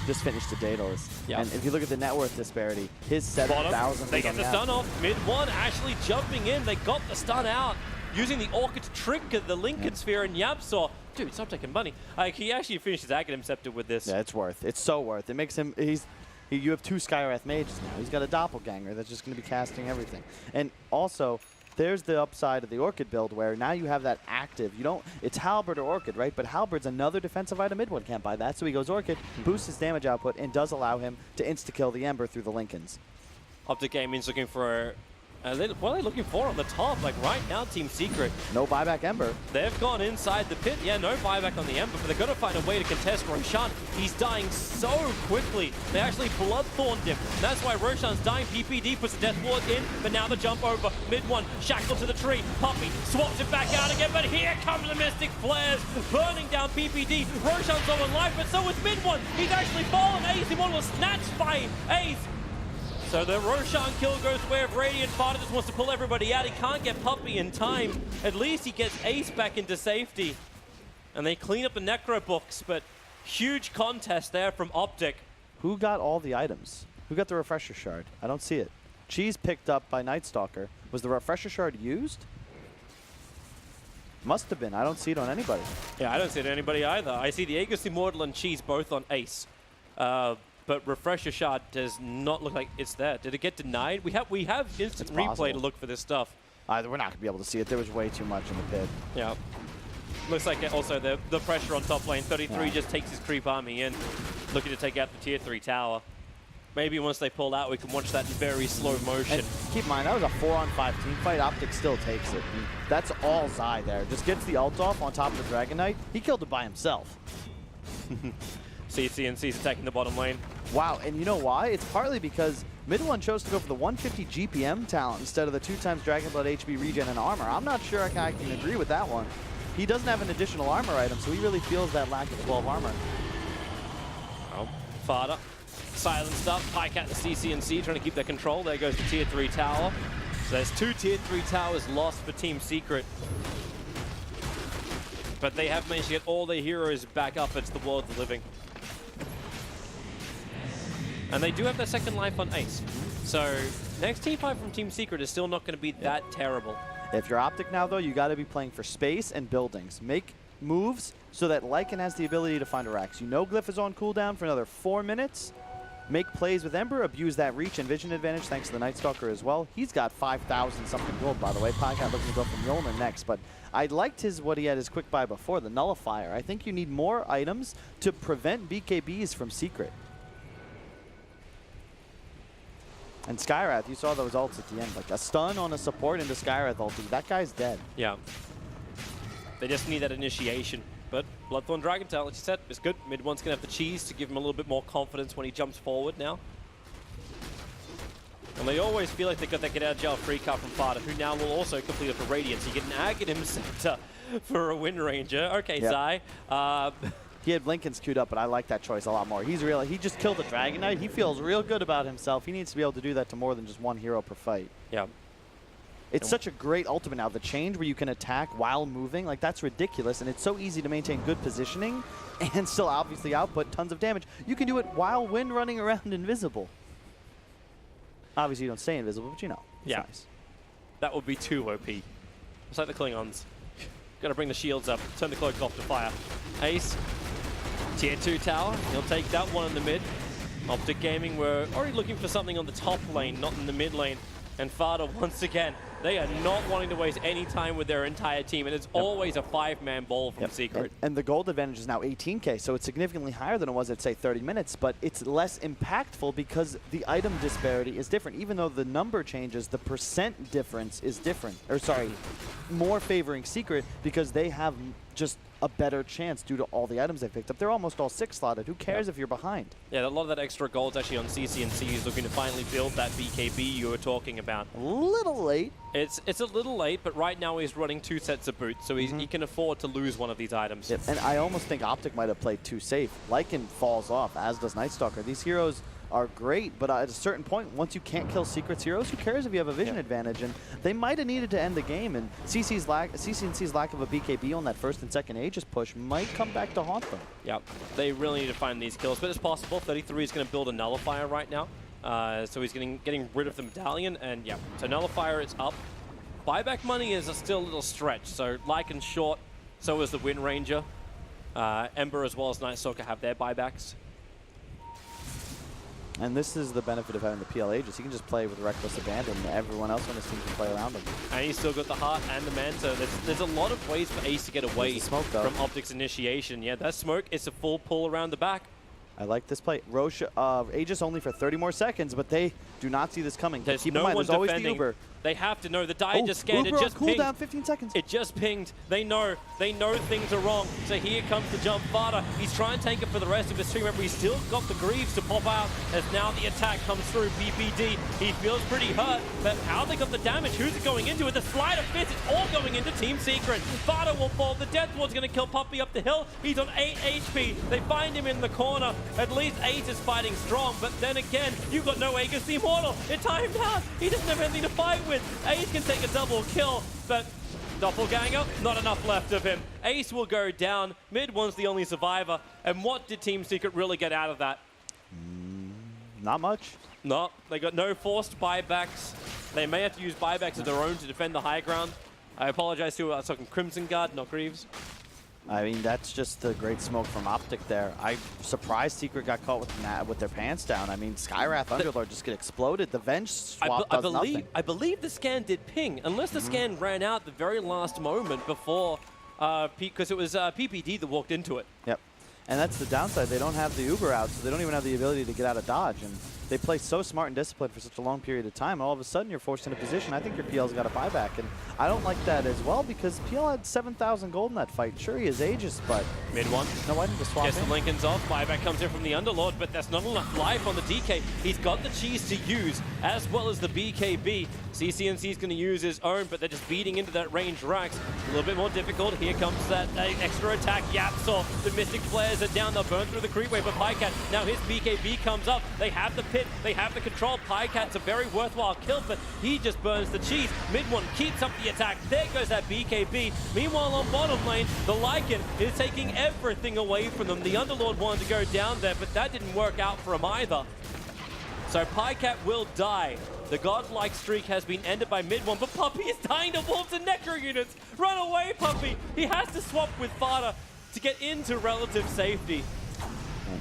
just finished the Daedalus. Yeah. And if you look at the net worth disparity, his 7,000... They get the stun off. Mid one actually jumping in. They got the stun out. Using the Orchid to trigger the Lincoln Sphere and Yapsaw. Dude, stop taking money. He actually finished his Aghanim Scepter with this. Yeah, it's worth. It's so worth. It makes him... You have 2 Skywrath mages now. He's got a doppelganger that's just going to be casting everything. And also... there's the upside of the Orchid build where now you have that active. You don't, it's Halberd or Orchid, right? But Halberd's another defensive item. Mid one can't buy that. So he goes Orchid, boosts his damage output, and does allow him to insta-kill the Ember through the Lincolns. Optic Gaming's looking for what are they looking for on the top? Like right now, Team Secret. No buyback Ember. They've gone inside the pit. Yeah, no buyback on the Ember, but they've got to find a way to contest Roshan. He's dying so quickly. They actually bloodthorned him. And that's why Roshan's dying. PPD puts the death ward in, but now the jump over. Mid one, shackled to the tree. Puppy swaps it back out again, but here comes the Mystic Flares, burning down PPD. Roshan's on life, but so is mid one. He's actually fallen. Ace, he was snatched by Ace. So the Roshan kill goes way of Radiant. Fada just wants to pull everybody out. He can't get Puppy in time. At least he gets Ace back into safety. And they clean up the Necro books, but huge contest there from Optic. Who got all the items? Who got the refresher shard? I don't see it. Cheese picked up by Night Stalker. Was the refresher shard used? Must have been. I don't see it on anybody. Yeah, I don't see it on anybody either. I see the Aegis Immortal and Cheese both on Ace. But refresher shard does not look like it's there. Did it get denied? We have instant replay to look for this stuff. We're not going to be able to see it. There was way too much in the pit. Yeah. Looks like also the pressure on top lane. 33 just takes his creep army in, looking to take out the tier 3 tower. Maybe once they pull out, we can watch that in very slow motion. And keep in mind, that was a 4-on-5 team fight. Optic still takes it. And that's all Zai there. Just gets the ult off on top of the Dragon Knight. He killed it by himself. CNC's attacking the bottom lane. Wow, and you know why? It's partly because Mid One chose to go for the 150 GPM talent instead of the 2x Dragonblood HP regen and armor. I'm not sure I can agree with that one. He doesn't have an additional armor item, so he really feels that lack of 12 armor. Oh, Fada. Silenced up. Pike at the CNC trying to keep their control. There goes the tier 3 tower. So there's 2 tier 3 towers lost for Team Secret. But they have managed to get all their heroes back up into the world of the living. And they do have their second life on Ace. So next team fight from Team Secret is still not going to be that terrible. If you're Optic now, though, you got to be playing for space and buildings. Make moves so that Lycan has the ability to find a Rax. You know Glyph is on cooldown for another 4 minutes. Make plays with Ember, abuse that reach and vision advantage thanks to the Night Stalker as well. He's got 5,000 something gold, by the way. Podcast looking to go for Mjolnir next, but I liked what he had his quick buy before, the Nullifier. I think you need more items to prevent BKBs from Secret. And Skywrath, you saw those ults at the end, like a stun on a support into Skywrath ulti. That guy's dead. Yeah. They just need that initiation. But Bloodthorn Dragon Tail, like you said, is good. Mid One's going to have the cheese to give him a little bit more confidence when he jumps forward now. And they always feel like they got that get out of jail free card from Fada, who now will also complete it for Radiance. You get an Aghanim Scepter for a Wind Ranger. Okay, yep. Zai. He had Lincoln's queued up, but I like that choice a lot more. He just killed the Dragon Knight. He feels real good about himself. He needs to be able to do that to more than just one hero per fight. Yeah. It's such a great ultimate now. The change where you can attack while moving, like that's ridiculous. And it's so easy to maintain good positioning and still obviously output tons of damage. You can do it while wind running around invisible. Obviously you don't stay invisible, but you know. It's nice. That would be too OP. It's like the Klingons. Gotta bring the shields up, turn the cloak off to fire. Ace, tier 2 tower. He'll take that one in the mid. Optic Gaming were already looking for something on the top lane, not in the mid lane. And Fada, once again, they are not wanting to waste any time with their entire team, and it's always a 5-man ball from Secret. And the gold advantage is now 18k, so it's significantly higher than it was at, say, 30 minutes, but it's less impactful because the item disparity is different. Even though the number changes, the percent difference is different. Or sorry, more favoring Secret because they have just a better chance due to all the items they picked up. They're almost all 6-slotted. Who cares if you're behind? Yeah, a lot of that extra gold's actually on CNC, who's looking to finally build that BKB you were talking about. A little late. It's a little late, but right now he's running 2 sets of boots, so he can afford to lose one of these items. Yep. And I almost think Optic might have played too safe. Lycan falls off, as does Night Stalker. These heroes are great, but at a certain point, once you can't kill Secret's heroes, who cares if you have a vision advantage? And they might have needed to end the game, and CNC's lack of a BKB on that first and second Aegis push might come back to haunt them. Yeah, they really need to find these kills, but it's possible. 33 is going to build a Nullifier right now, so he's getting rid of the Medallion, and yeah, so Nullifier is up. Buyback money is still a little stretch, so Lycan's short, so is the Wind Ranger. Ember as well as Night Stalker have their buybacks. And this is the benefit of having the PL Aegis. He can just play with Reckless Abandon, and everyone else on his team can play around him. And he's still got the Heart and the Manta. There's a lot of ways for Ace to get away from Optic's initiation. Yeah, that smoke is a full pull around the back. I like this play. Roche, Aegis only for 30 more seconds, but they do not see this coming. There's keep no in mind, one there's always defending. the Uber. They have to know. The die just scanned. Uber it just pinged. Cooldown 15 seconds. It just pinged. They know. They know things are wrong. So here comes the jump. Fada. He's trying to take it for the rest of his team. Remember, he's still got the Greaves to pop out as now the attack comes through. BPD. He feels pretty hurt. But how they got the damage? Who's it going into? With the Slide of Fist, it's all going into Team Secret. Fada will fall. The Death Ward's going to kill Puppy up the hill. He's on 8 HP. They find him in the corner. At least Ace is fighting strong. But then again, you've got no Aegis Immortal. It timed out. He doesn't have anything to fight with. Ace can take a double kill, but Doppelganger, not enough left of him. Ace will go down. Mid one's the only survivor. And what did Team Secret really get out of that? Not much. No, they got no forced buybacks. They may have to use buybacks of their own to defend the high ground. I apologize to talking Crimson Guard, not Greaves. I mean, that's just the great smoke from Optic there. I'm surprised Secret got caught with their pants down. I mean, Skywrath Underlord just get exploded. The Venge swap does nothing. I believe the scan did ping, unless the scan ran out the very last moment before, because it was PPD that walked into it. Yep. And that's the downside. They don't have the Uber out, so they don't even have the ability to get out of dodge. And they play so smart and disciplined for such a long period of time. And all of a sudden, you're forced in a position. I think your PL's got a buyback. And I don't like that as well because PL had 7,000 gold in that fight. Sure, he is Aegis, but... Mid one. No, I didn't swap Yes, the Lincoln's off. Buyback comes in from the Underlord, but that's not enough life on the DK. He's got the cheese to use, as well as the BKB. CCNC's going to use his own, but they're just beating into that range racks. A little bit more difficult. Here comes that extra attack. Yapsaw, the Mystic Flares are down. They'll burn through the creep wave, but Pycat, now his BKB comes up. They have the pit. They have the control. Pycat's a very worthwhile kill, but he just burns the cheese. Mid one keeps up the attack. There goes that BKB. Meanwhile, on bottom lane, the Lycan is taking everything away from them. The Underlord wanted to go down there, but that didn't work out for him either. So Pycat will die. The godlike streak has been ended by mid one, but Puppey is dying to wolves and necro units. Run away, Puppey. He has to swap with Fada to get into relative safety.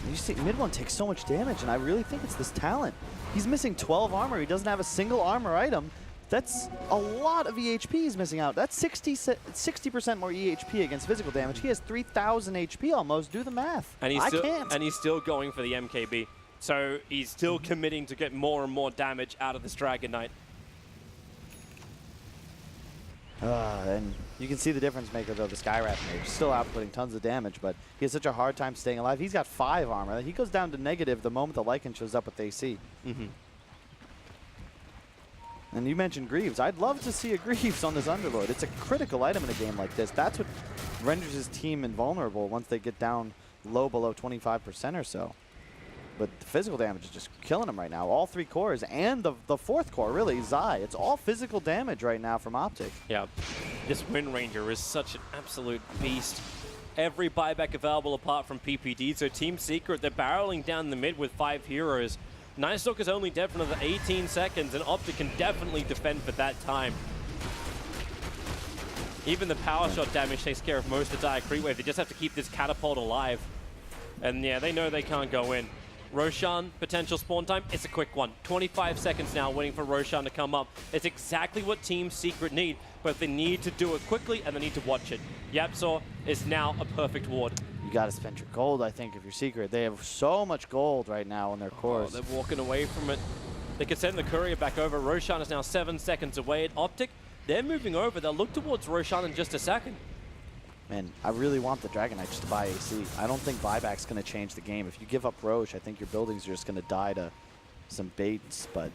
You see, mid one takes so much damage, and I really think it's this talent. He's missing 12 armor. He doesn't have a single armor item. That's a lot of EHP he's missing out. That's 60% more EHP against physical damage. He has 3,000 HP almost. Do the math. And he's I still, can't. And he's still going for the MKB. So he's still committing to get more and more damage out of this Dragon Knight. And you can see the difference maker, though, the Skywrath Mage. Still outputting tons of damage, but he has such a hard time staying alive. He's got 5 armor. He goes down to negative the moment the Lycan shows up with AC. And you mentioned Greaves. I'd love to see a Greaves on this Underlord. It's a critical item in a game like this. That's what renders his team invulnerable once they get down low below 25% or so. But the physical damage is just killing him right now. All 3 cores and the 4th core, really, Zai. It's all physical damage right now from Optic. Yeah, this Wind Ranger is such an absolute beast. Every buyback available apart from PPD. So Team Secret, they're barreling down the mid with 5 heroes. Night Stalker's only dead for another 18 seconds, and Optic can definitely defend for that time. Even the power shot damage takes care of most of the dire creep wave. They just have to keep this catapult alive. And yeah, they know they can't go in. Roshan, potential spawn time, it's a quick one. 25 seconds now waiting for Roshan to come up. It's exactly what Team Secret need, but they need to do it quickly and they need to watch it. Yapsaw is now a perfect ward. You got to spend your gold, I think, if you're Secret. They have so much gold right now in their cores. They're walking away from it. They could send the courier back over. Roshan is now 7 seconds away at Optic. They're moving over. They'll look towards Roshan in just a second. Man, I really want the Dragon Knight just to buy AC. I don't think buyback's going to change the game. If you give up Roche, I think your buildings are just going to die to some baits, but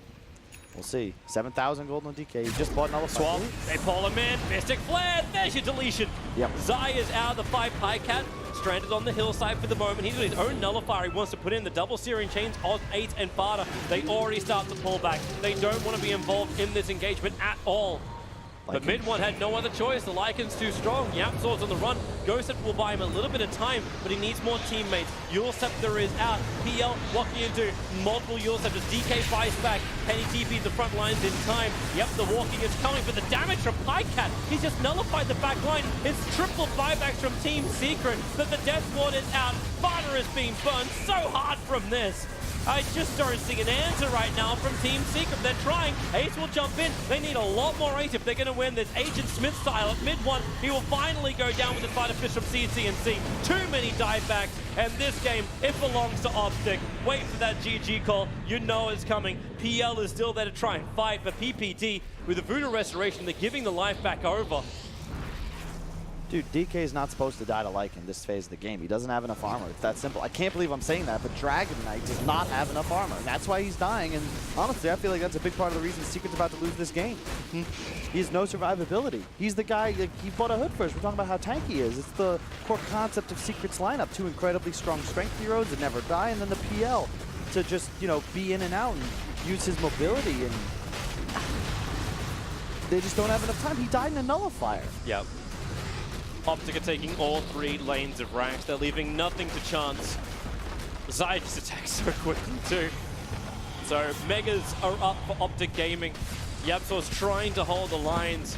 we'll see. 7,000 gold on DK. He just bought another swap. They pull him in. Mystic Flare. There's your deletion. Yep. Zai is out of the fight. Pycat stranded on the hillside for the moment. He's got his own nullifier. He wants to put in the double searing chains of 8 and Fada. They already start to pull back. They don't want to be involved in this engagement at all. But mid one had no other choice. The Lycan's too strong. Yapsaw's on the run. Ghosted will buy him a little bit of time, but he needs more teammates. Yule Scepter is out. PL walking into multiple Yule Scepters. DK fights back. Penny TP's the front lines in time. Yep, the walking is coming, but the damage from Pycat, he's just nullified the back line. It's triple buybacks from Team Secret, but the Death Ward is out. Fada is being burned so hard from this. I just don't see an answer right now from Team Secret. They're trying. Ace will jump in. They need a lot more Ace if they're going to win this. Agent Smith style at mid one. He will finally go down with the fighter fish from CCNC. Too many dive backs. And this game, it belongs to Optic. Wait for that GG call. You know it's coming. PL is still there to try and fight. But PPD, with the Voodoo Restoration, they're giving the life back over. Dude, DK is not supposed to die to Lycan this phase of the game. He doesn't have enough armor. It's that simple. I can't believe I'm saying that, but Dragon Knight does not have enough armor. And that's why he's dying. And honestly, I feel like that's a big part of the reason Secret's about to lose this game. He has no survivability. He's the guy, like, he bought a hood first. We're talking about how tanky he is. It's the core concept of Secret's lineup. 2 incredibly strong strength heroes that never die, and then the PL to just, you know, be in and out and use his mobility. And they just don't have enough time. He died in a nullifier. Yep. Optic are taking all 3 lanes of ranks. They're leaving nothing to chance. Zai just attacks so quickly too. So Megas are up for Optic Gaming. Yapsor's trying to hold the lines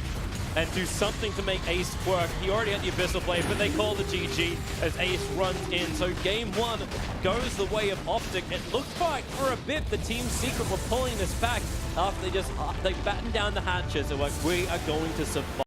and do something to make Ace work. He already had the Abyssal Blade, but they call the GG as Ace runs in. So game 1 goes the way of Optic. It looked like for a bit the Team Secret were pulling this back after they battened down the hatches. They're like, we are going to survive.